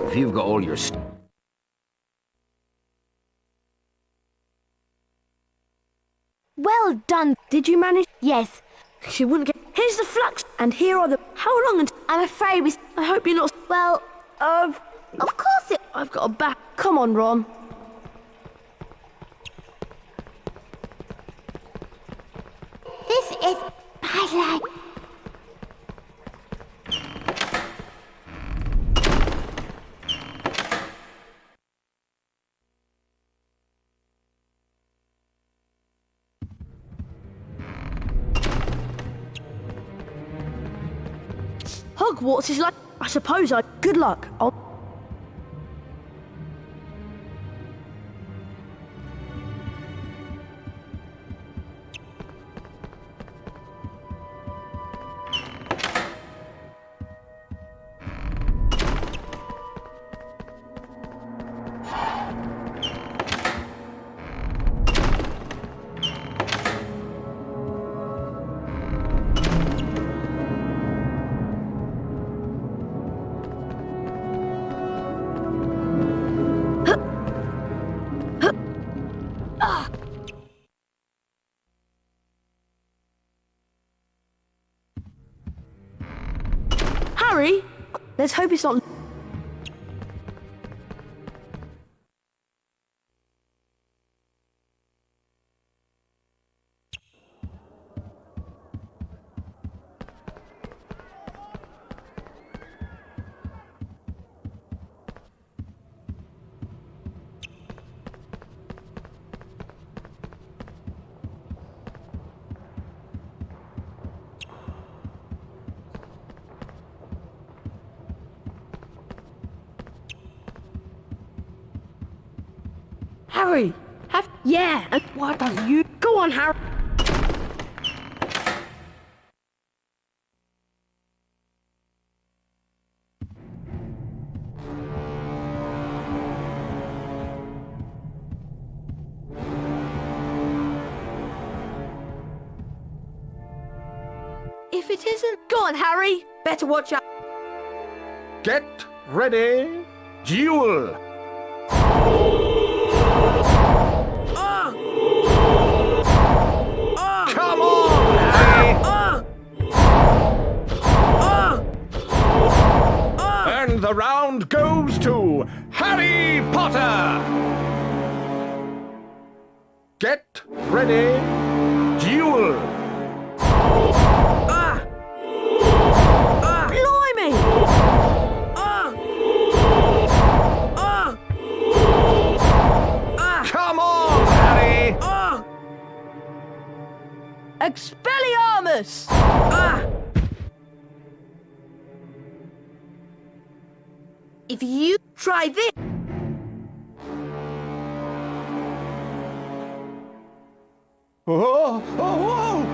If you've got all your...
Did you manage?
Yes.
She wouldn't get... Here's the flux, and here are the... How long until...
I'm afraid we...
I hope you're not...
Well,
Of
course it...
I've got a back. Come on, Ron.
This is my life.
Hogwarts is like... I suppose I... Good luck. I'll... Harry, let's hope it's not... Harry, yeah, and why don't you... Go on, Harry. If it isn't... Go on, Harry. Better watch out.
Get ready, duel! Come on, Harry! And the round goes to Harry Potter! Get ready, duel!
Blimey!
Come on, Harry!
Expelliarmus! If you try this...
Oh, oh, oh!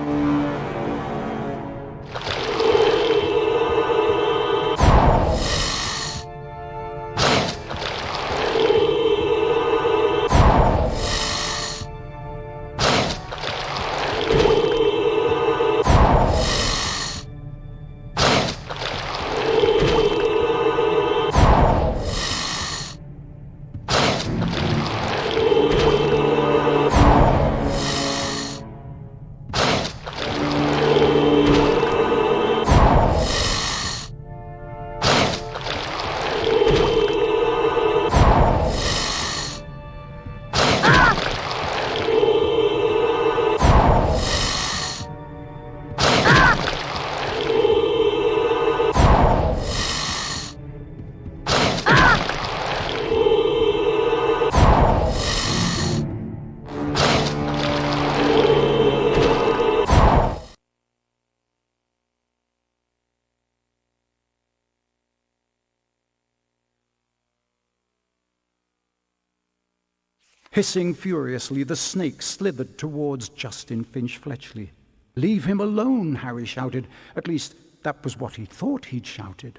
Hissing furiously, the snake slithered towards Justin Finch-Fletchley. "Leave him alone," Harry shouted. At least, that was what he thought he'd shouted.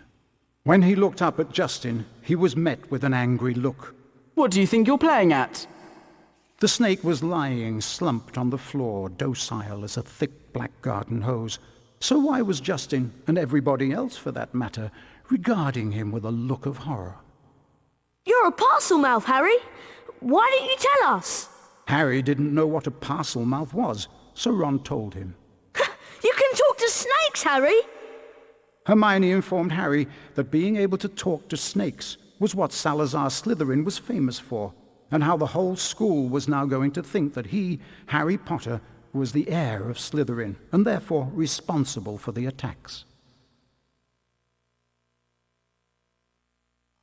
When he looked up at Justin, he was met with an angry look.
What do you think you're playing at?
The snake was lying slumped on the floor, docile as a thick black garden hose. So why was Justin, and everybody else for that matter, regarding him with a look of horror?
You're a parcel mouth, Harry. Why didn't you tell us?
Harry didn't know what a parcel mouth was, so Ron told him.
You can talk to snakes, Harry!
Hermione informed Harry that being able to talk to snakes was what Salazar Slytherin was famous for, and how the whole school was now going to think that he, Harry Potter, was the heir of Slytherin, and therefore responsible for the attacks.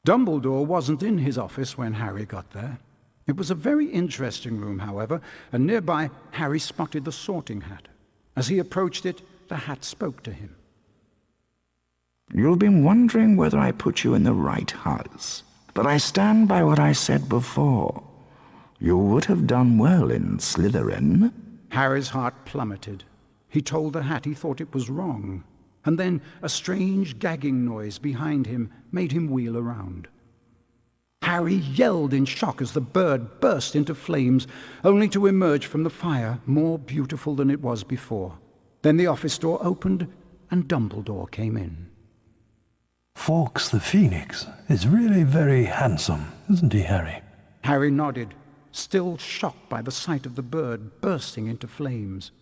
Dumbledore wasn't in his office when Harry got there. It was a very interesting room, however, and nearby Harry spotted the sorting hat. As he approached it, the hat spoke to him.
You've been wondering whether I put you in the right house, but I stand by what I said before. You would have done well in Slytherin.
Harry's heart plummeted. He told the hat he thought it was wrong, and then a strange gagging noise behind him made him wheel around. Harry yelled in shock as the bird burst into flames, only to emerge from the fire more beautiful than it was before. Then the office door opened, and Dumbledore came in.
Fawkes the Phoenix is really very handsome, isn't he, Harry?
Harry nodded, still shocked by the sight of the bird bursting into flames.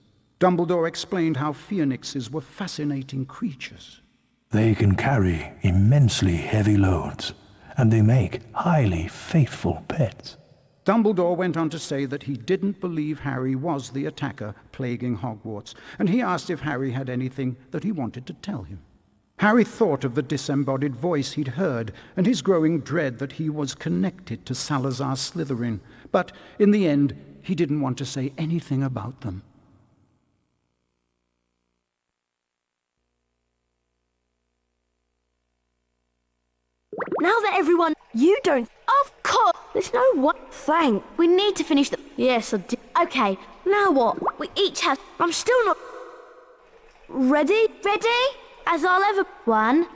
Dumbledore explained how phoenixes were fascinating creatures.
They can carry immensely heavy loads, and they make highly faithful pets.
Dumbledore went on to say that he didn't believe Harry was the attacker plaguing Hogwarts, and he asked if Harry had anything that he wanted to tell him. Harry thought of the disembodied voice he'd heard and his growing dread that he was connected to Salazar Slytherin, but in the end he didn't want to say anything about them.
Now that everyone... You don't... Of course! There's no what... Thank. We need to finish the... Yes, I did. Okay, now what? We each have... I'm still not... Ready? Ready? As I'll ever... One...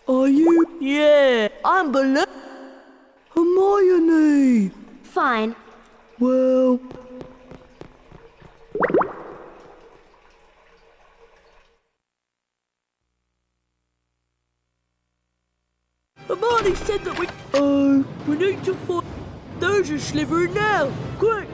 Are you? Yeah, I'm Hermione.
Fine.
Well... Hermione said that we need to find... There's a Slytherin now! Quick!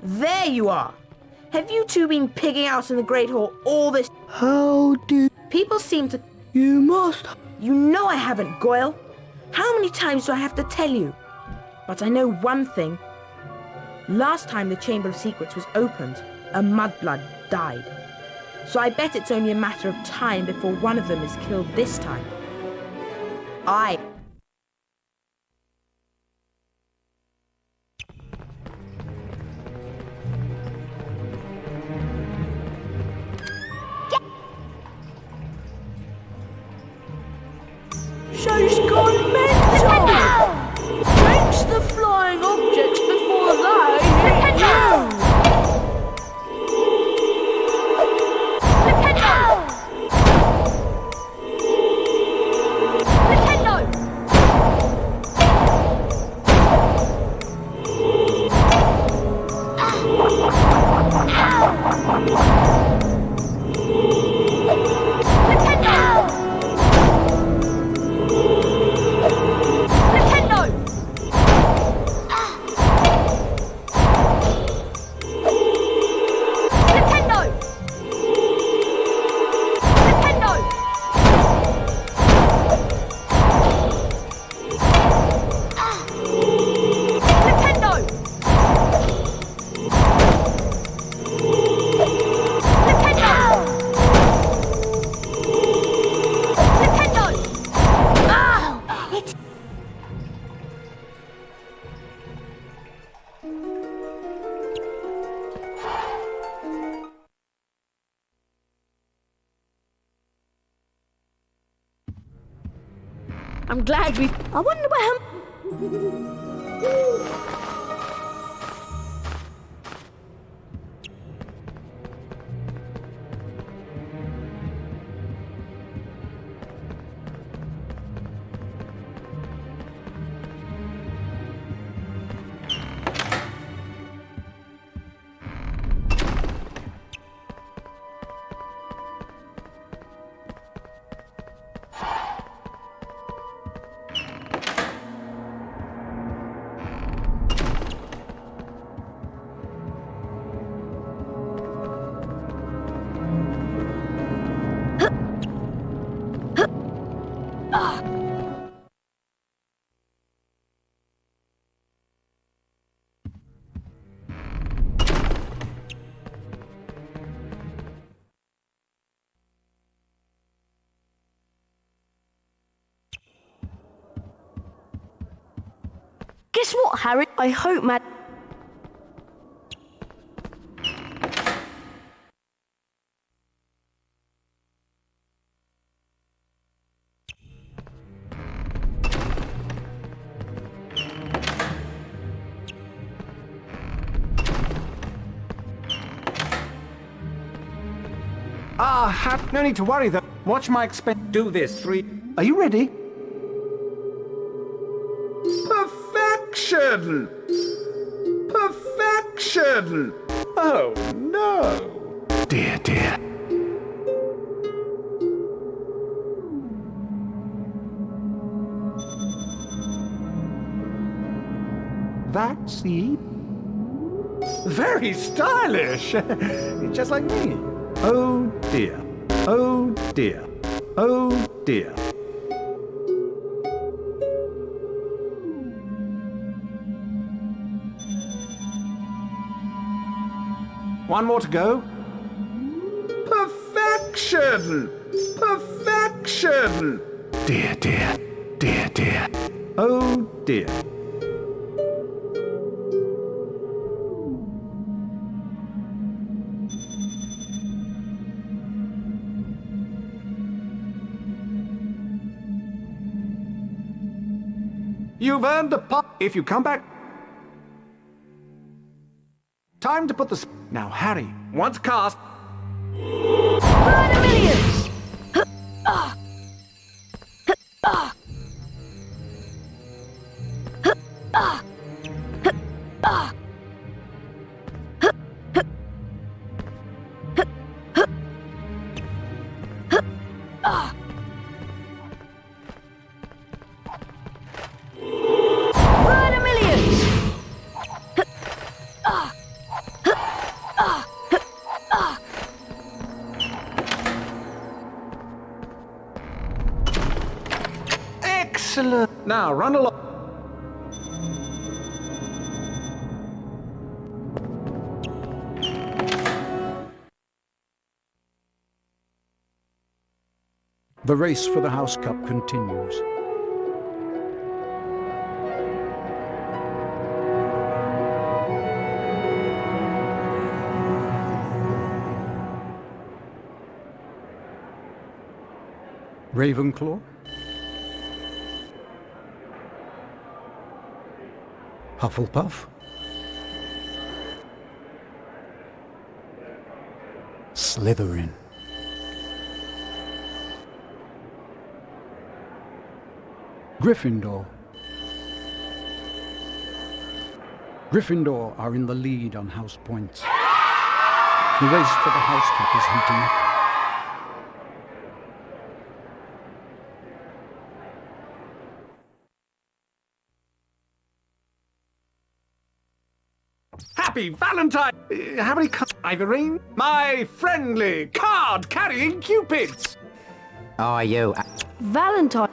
There you are! Have you two been pigging out in the Great Hall all this?
How did...
People seem to...
You must...
You know I haven't, Goyle. How many times do I have to tell you? But I know one thing. Last time the Chamber of Secrets was opened, a mudblood died. So I bet it's only a matter of time before one of them is killed this time.
She's gone mental! Drench the flying objects before they hit you! I'm glad we... I wonder where... Guess what, Harry? I hope Matt...
No need to worry though. Watch my expense. Do this, 3. Are you ready? Perfection! Perfection! Oh, no.
Dear, dear.
That's the... Very stylish! Just like me. Oh, dear. Oh, dear. Oh, dear. One more to go. Perfection! Perfection!
Dear, dear. Dear, dear.
Oh, dear. You've earned a pop if you come back. Time to put the... Now, Harry, once cast...
Burn a millions! Burn a millions!
Excellent. Now, run along.
The race for the House Cup continues. Ravenclaw, Hufflepuff, Slytherin, Gryffindor. Gryffindor are in the lead on house points. The race for the House Cup is heating up.
Happy Valentine! How many cards, Ivorine? My friendly card-carrying cupids!
Oh, you.
Valentine.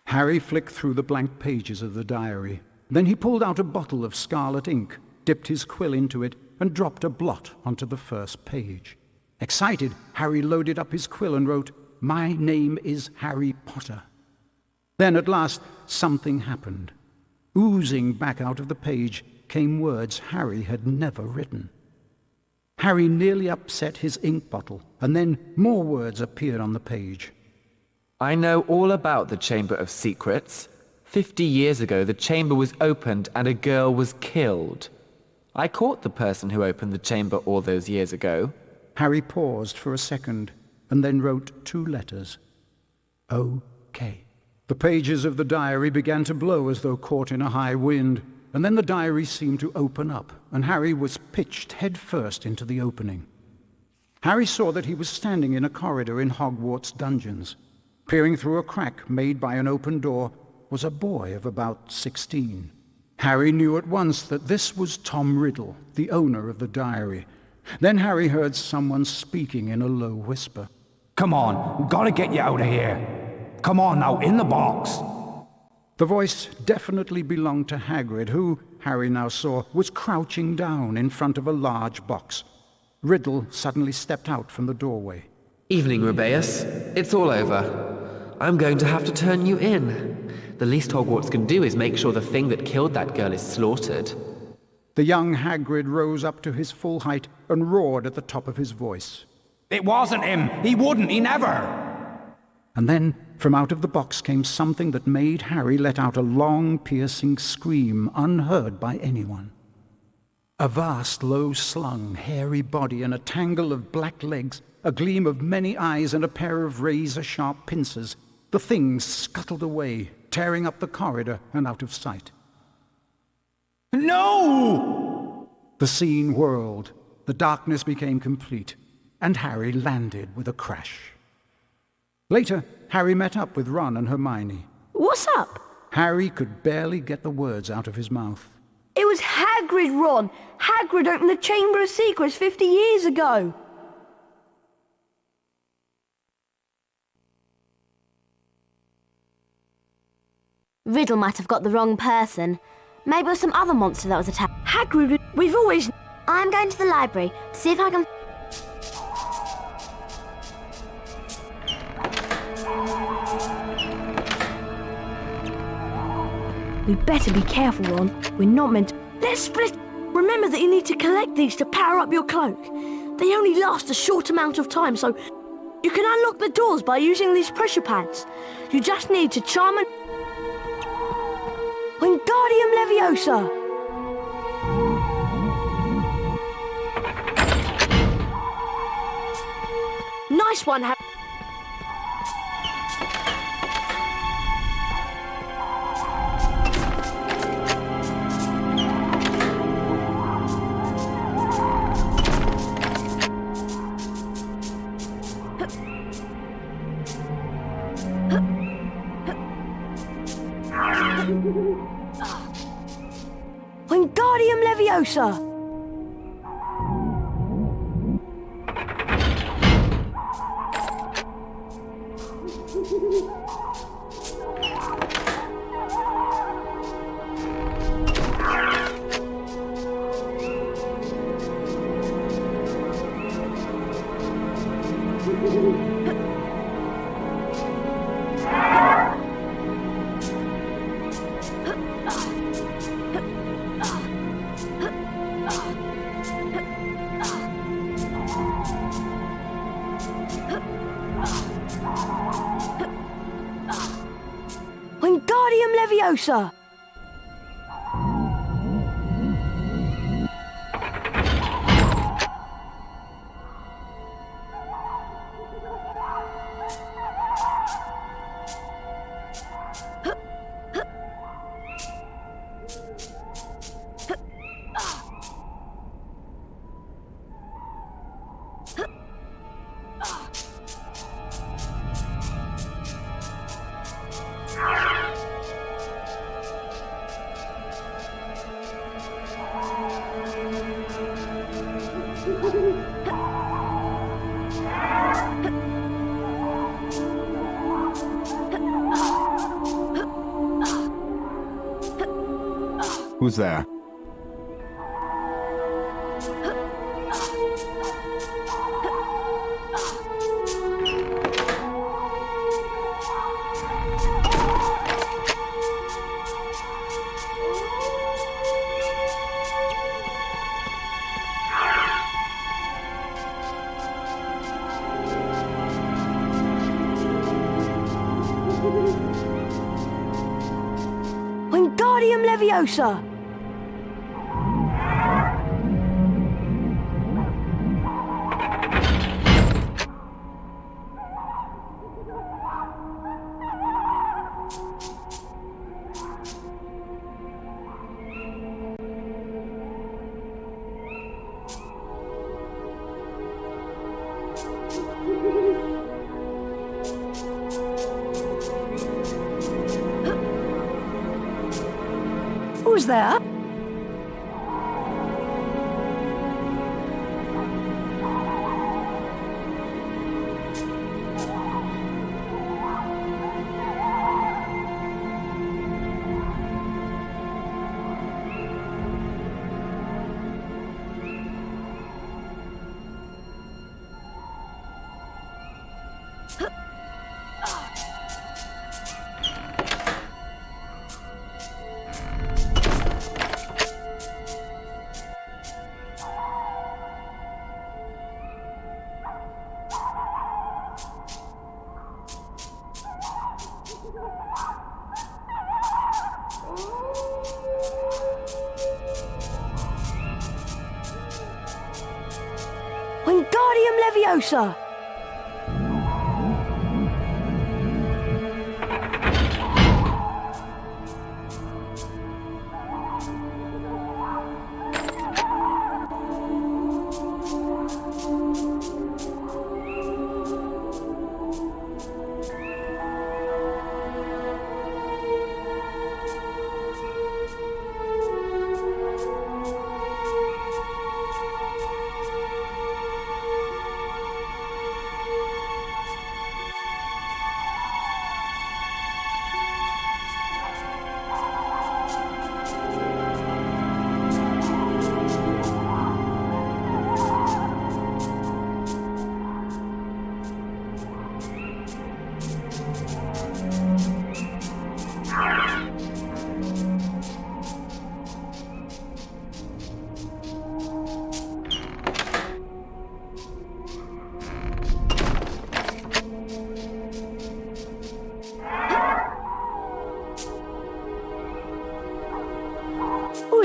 Harry flicked through the blank pages of the diary. Then he pulled out a bottle of scarlet ink, dipped his quill into it, and dropped a blot onto the first page. Excited, Harry loaded up his quill and wrote, "My name is Harry Potter." Then at last, something happened. Oozing back out of the page came words Harry had never written. Harry nearly upset his ink bottle, and then more words appeared on the page.
I know all about the Chamber of Secrets. 50 years ago, the chamber was opened and a girl was killed. I caught the person who opened the chamber all those years ago.
Harry paused for a second, and then wrote 2 letters. O.K. The pages of the diary began to blow as though caught in a high wind, and then the diary seemed to open up, and Harry was pitched headfirst into the opening. Harry saw that he was standing in a corridor in Hogwarts dungeons. Peering through a crack made by an open door was a boy of about 16. Harry knew at once that this was Tom Riddle, the owner of the diary. Then Harry heard someone speaking in a low whisper.
Come on, gotta get you out of here. Come on now, in the box.
The voice definitely belonged to Hagrid, who, Harry now saw, was crouching down in front of a large box. Riddle suddenly stepped out from the doorway.
Evening, Rubeus. It's all over. I'm going to have to turn you in. The least Hogwarts can do is make sure the thing that killed that girl is slaughtered.
The young Hagrid rose up to his full height and roared at the top of his voice.
It wasn't him. He wouldn't. He never.
And then, from out of the box came something that made Harry let out a long, piercing scream unheard by anyone. A vast, low-slung, hairy body and a tangle of black legs, a gleam of many eyes and a pair of razor-sharp pincers. The thing scuttled away, tearing up the corridor and out of sight.
No!
The scene whirled, the darkness became complete, and Harry landed with a crash. Later, Harry met up with Ron and Hermione.
What's up?
Harry could barely get the words out of his mouth.
It was Hagrid, Ron. Hagrid opened the Chamber of Secrets 50 years ago.
Riddle might have got the wrong person. Maybe it was some other monster that was attacked.
Hagrid, we've always...
I'm going to the library, see if I can...
We better be careful, Ron. We're not meant to... Let's split... Remember that you need to collect these to power up your cloak. They only last a short amount of time, so... You can unlock the doors by using these pressure pads. You just need to charm and... Wingardium Leviosa! Nice one, Harry. Wingardium Leviosa! Wingardium Leviosa!
Who's there?
Wingardium Leviosa! Who's there? Wingardium Leviosa!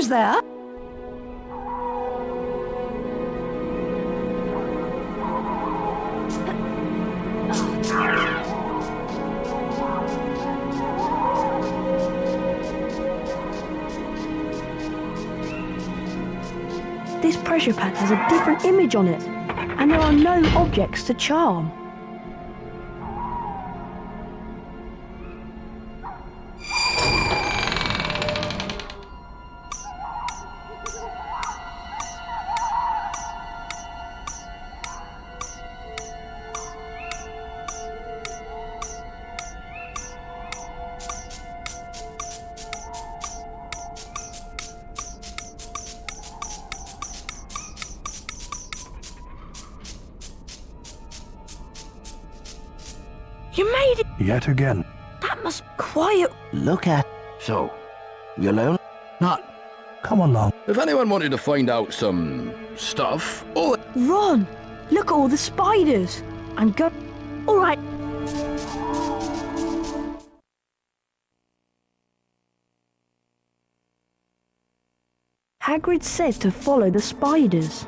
Who's there?
This pressure pad has a different image on it, and there are no objects to charm.
You made it!
Yet again.
That must be quiet.
Look at...
So, you alone? Not.
Come along.
If anyone wanted to find out some stuff, oh,
Ron, look at all the spiders. I'm go...
All right.
Hagrid said to follow the spiders.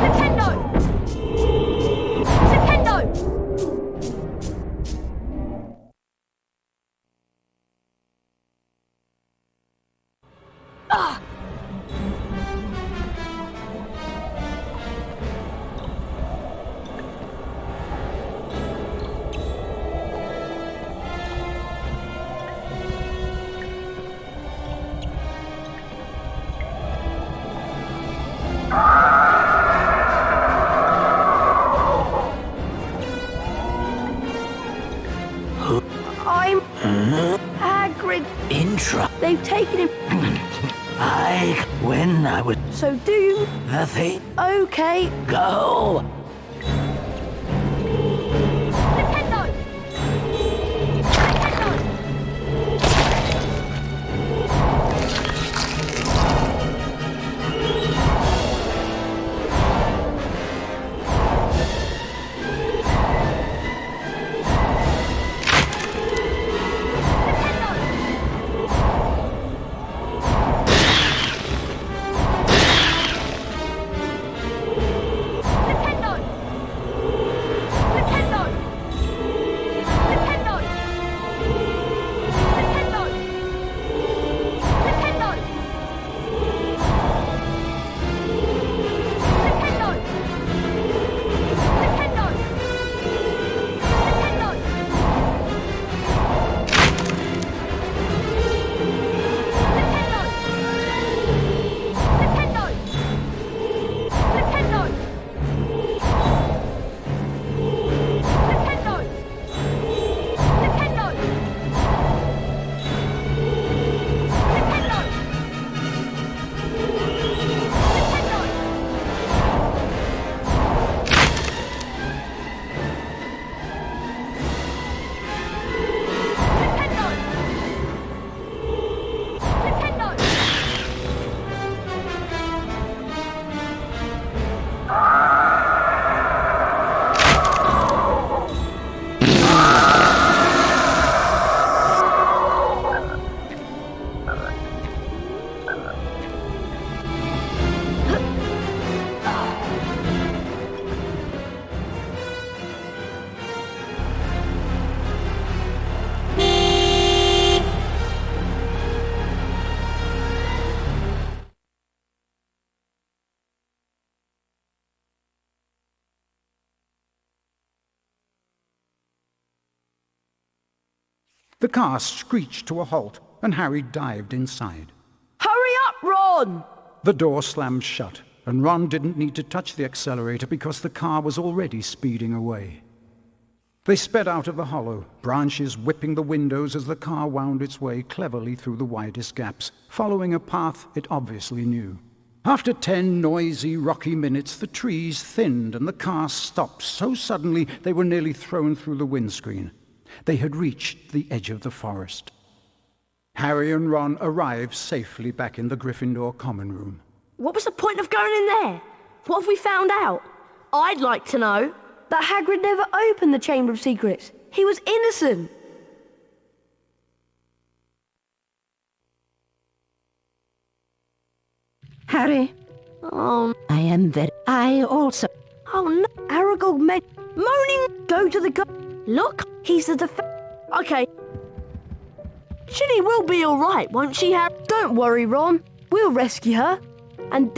Nintendo! Nintendo! Ah!
I'm Hagrid. They've taken him.
When I was
So do you?
the thing,
Okay.
go.
Nintendo! Nintendo! Nintendo! Nintendo! Nintendo! Nintendo! Nintendo! Nintendo! Nintendo!
The car screeched to a halt, and Harry dived inside.
Hurry up, Ron!
The door slammed shut, and Ron didn't need to touch the accelerator because the car was already speeding away. They sped out of the hollow, branches whipping the windows as the car wound its way cleverly through the widest gaps, following a path it obviously knew. After 10 noisy, rocky minutes, the trees thinned and the car stopped so suddenly they were nearly thrown through the windscreen. They had reached the edge of the forest. Harry and Ron arrived safely back in the Gryffindor common room.
What was the point of going in there? What have we found out? I'd like to know. That Hagrid never opened the Chamber of Secrets. He was innocent.
Harry,
Oh,
I am very... I also...
oh no. Aragog made... Moaning! Go to the Look, he's the Okay. Ginny will be alright, won't she, Harry? Don't worry, Ron. We'll rescue her. And...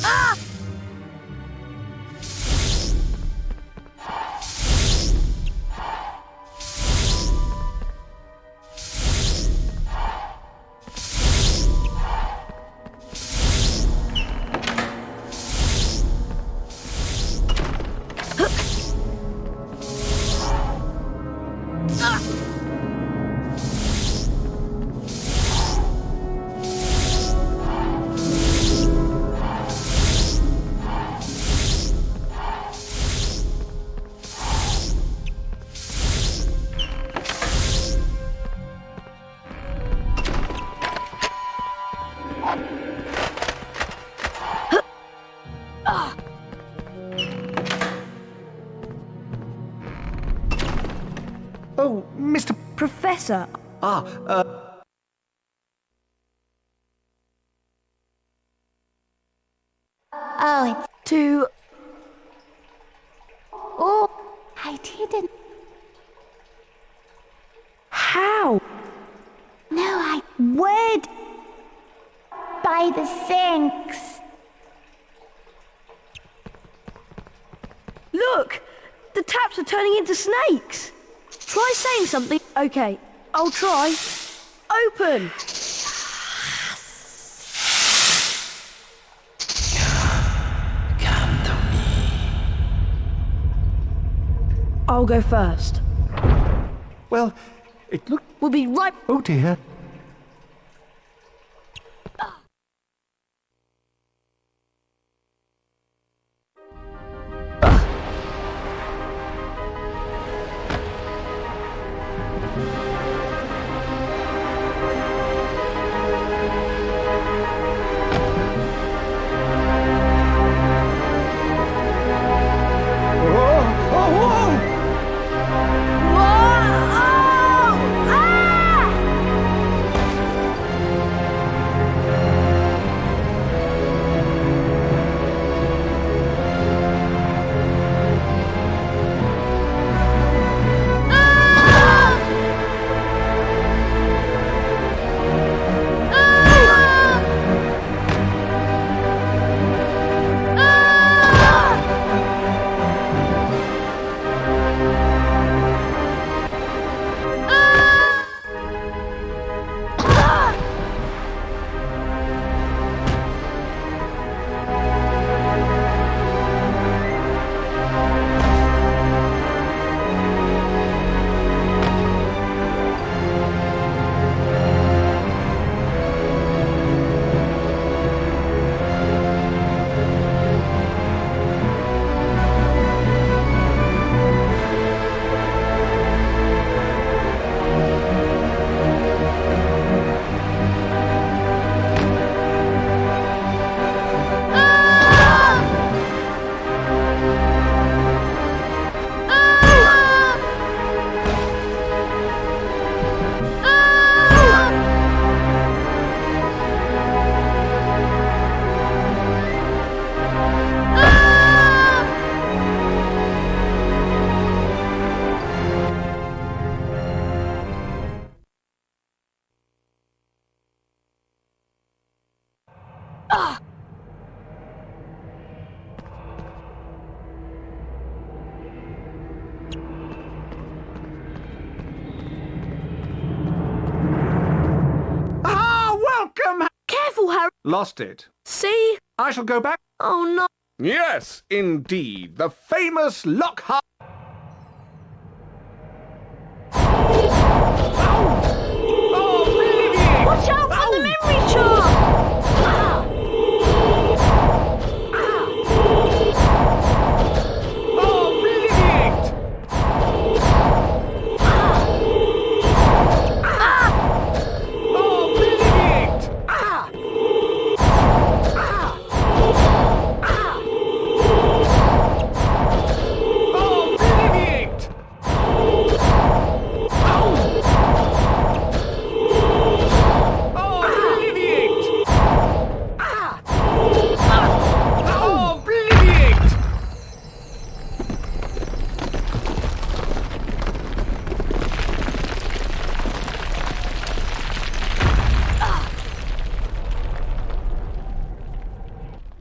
Ah!
Oh, Mr.
Professor.
Oh, it's...
To...
Oh, I didn't...
How?
No, I...
Where?
By the sinks.
Look! The taps are turning into snakes! Try saying something. Okay, I'll try. Open!
Come to me.
I'll go first.
Well, it looked...
We'll be right...
Oh dear.
Careful, Harry.
Lost it.
See?
I shall go back.
Oh, no.
Yes, indeed. The famous Lockhart.
Watch out for the memory charm!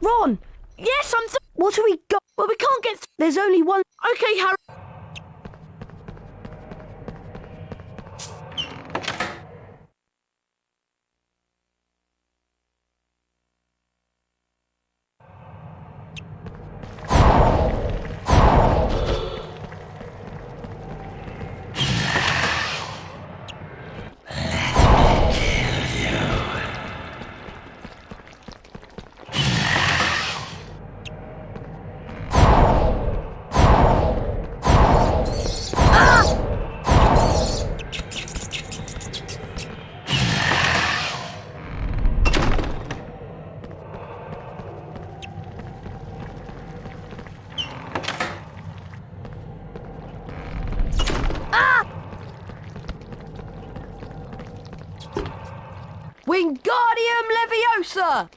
Ron! Yes, what do we got? Well, we can't get... There's only one... Okay, Harry. Wingardium Leviosa!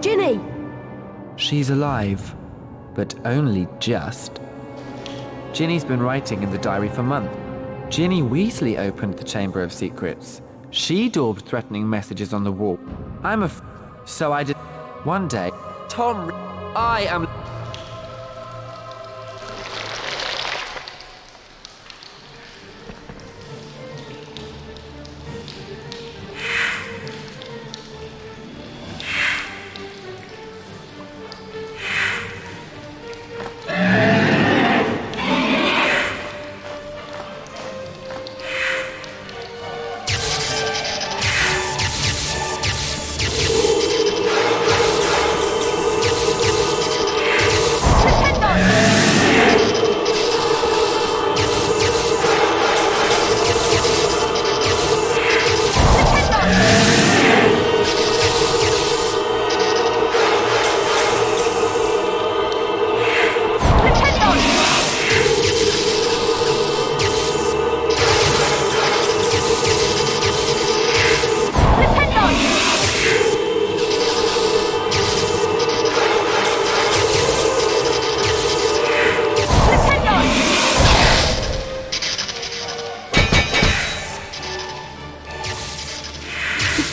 Ginny!
She's alive, but only just. Ginny's been writing in the diary for months. Ginny Weasley opened the Chamber of Secrets. She daubed threatening messages on the wall. So I did. One day, Tom, I am.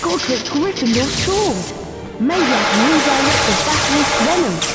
Godric Gryffindor's sword. Maybe I can redirect the Basilisk venom.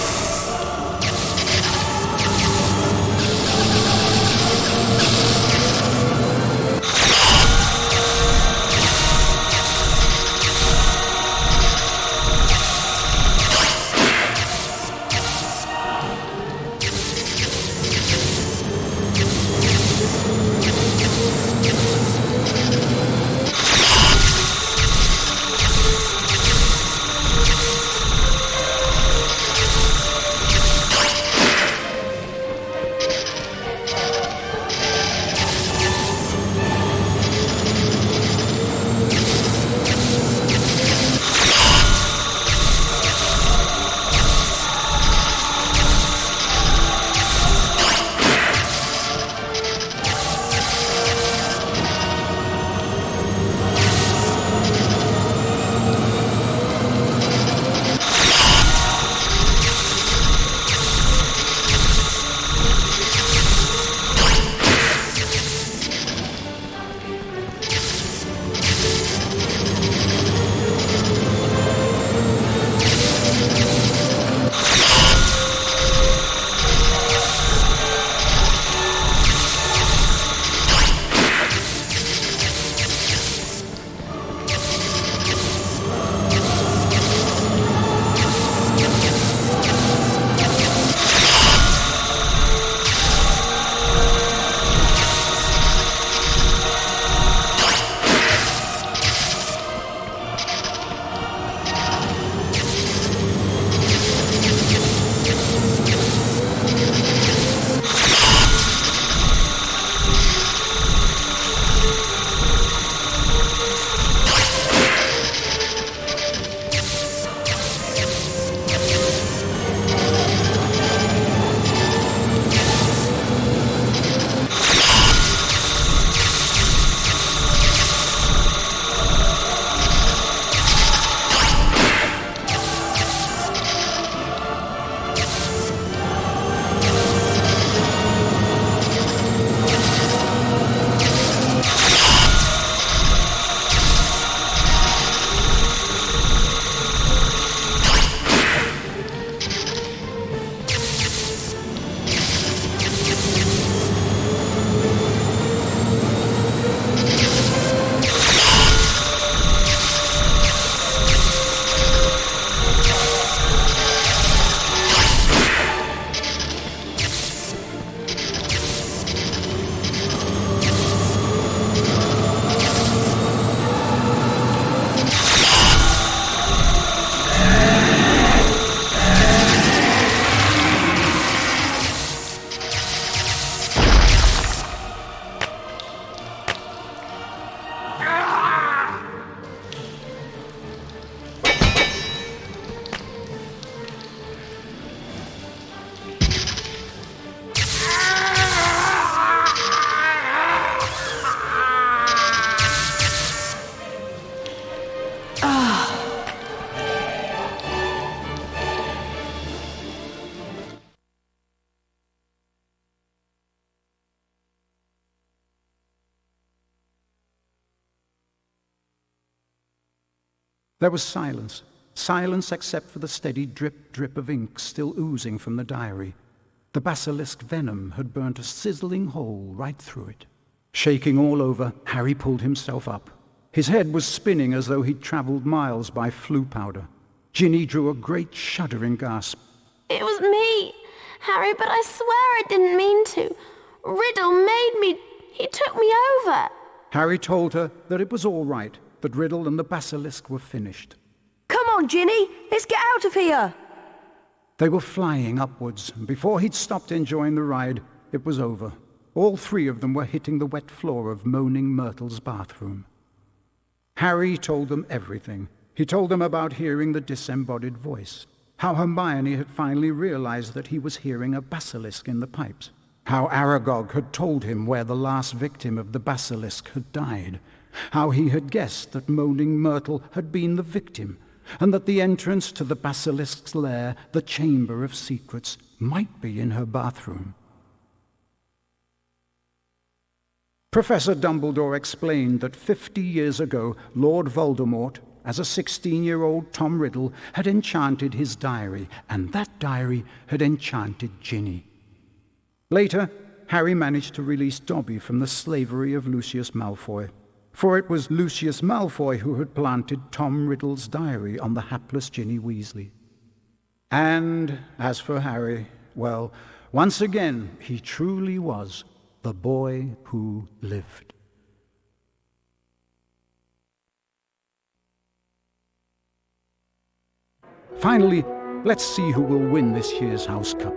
There was silence. Silence except for the steady drip, drip of ink still oozing from the diary. The basilisk venom had burnt a sizzling hole right through it. Shaking all over, Harry pulled himself up. His head was spinning as though he'd travelled miles by flue powder. Ginny drew a great shuddering gasp.
It was me, Harry, but I swear I didn't mean to. Riddle made me. He took me over.
Harry told her that it was all right, that Riddle and the basilisk were finished.
Come on, Ginny, let's get out of here.
They were flying upwards, and before he'd stopped enjoying the ride, it was over. All three of them were hitting the wet floor of Moaning Myrtle's bathroom. Harry told them everything. He told them about hearing the disembodied voice, how Hermione had finally realized that he was hearing a basilisk in the pipes, how Aragog had told him where the last victim of the basilisk had died, how he had guessed that Moaning Myrtle had been the victim, and that the entrance to the basilisk's lair, the Chamber of Secrets, might be in her bathroom. Professor Dumbledore explained that 50 years ago, Lord Voldemort, as a 16-year-old Tom Riddle, had enchanted his diary, and that diary had enchanted Ginny. Later, Harry managed to release Dobby from the slavery of Lucius Malfoy, for it was Lucius Malfoy who had planted Tom Riddle's diary on the hapless Ginny Weasley. And as for Harry, well, once again, he truly was the boy who lived. Finally, let's see who will win this year's House Cup.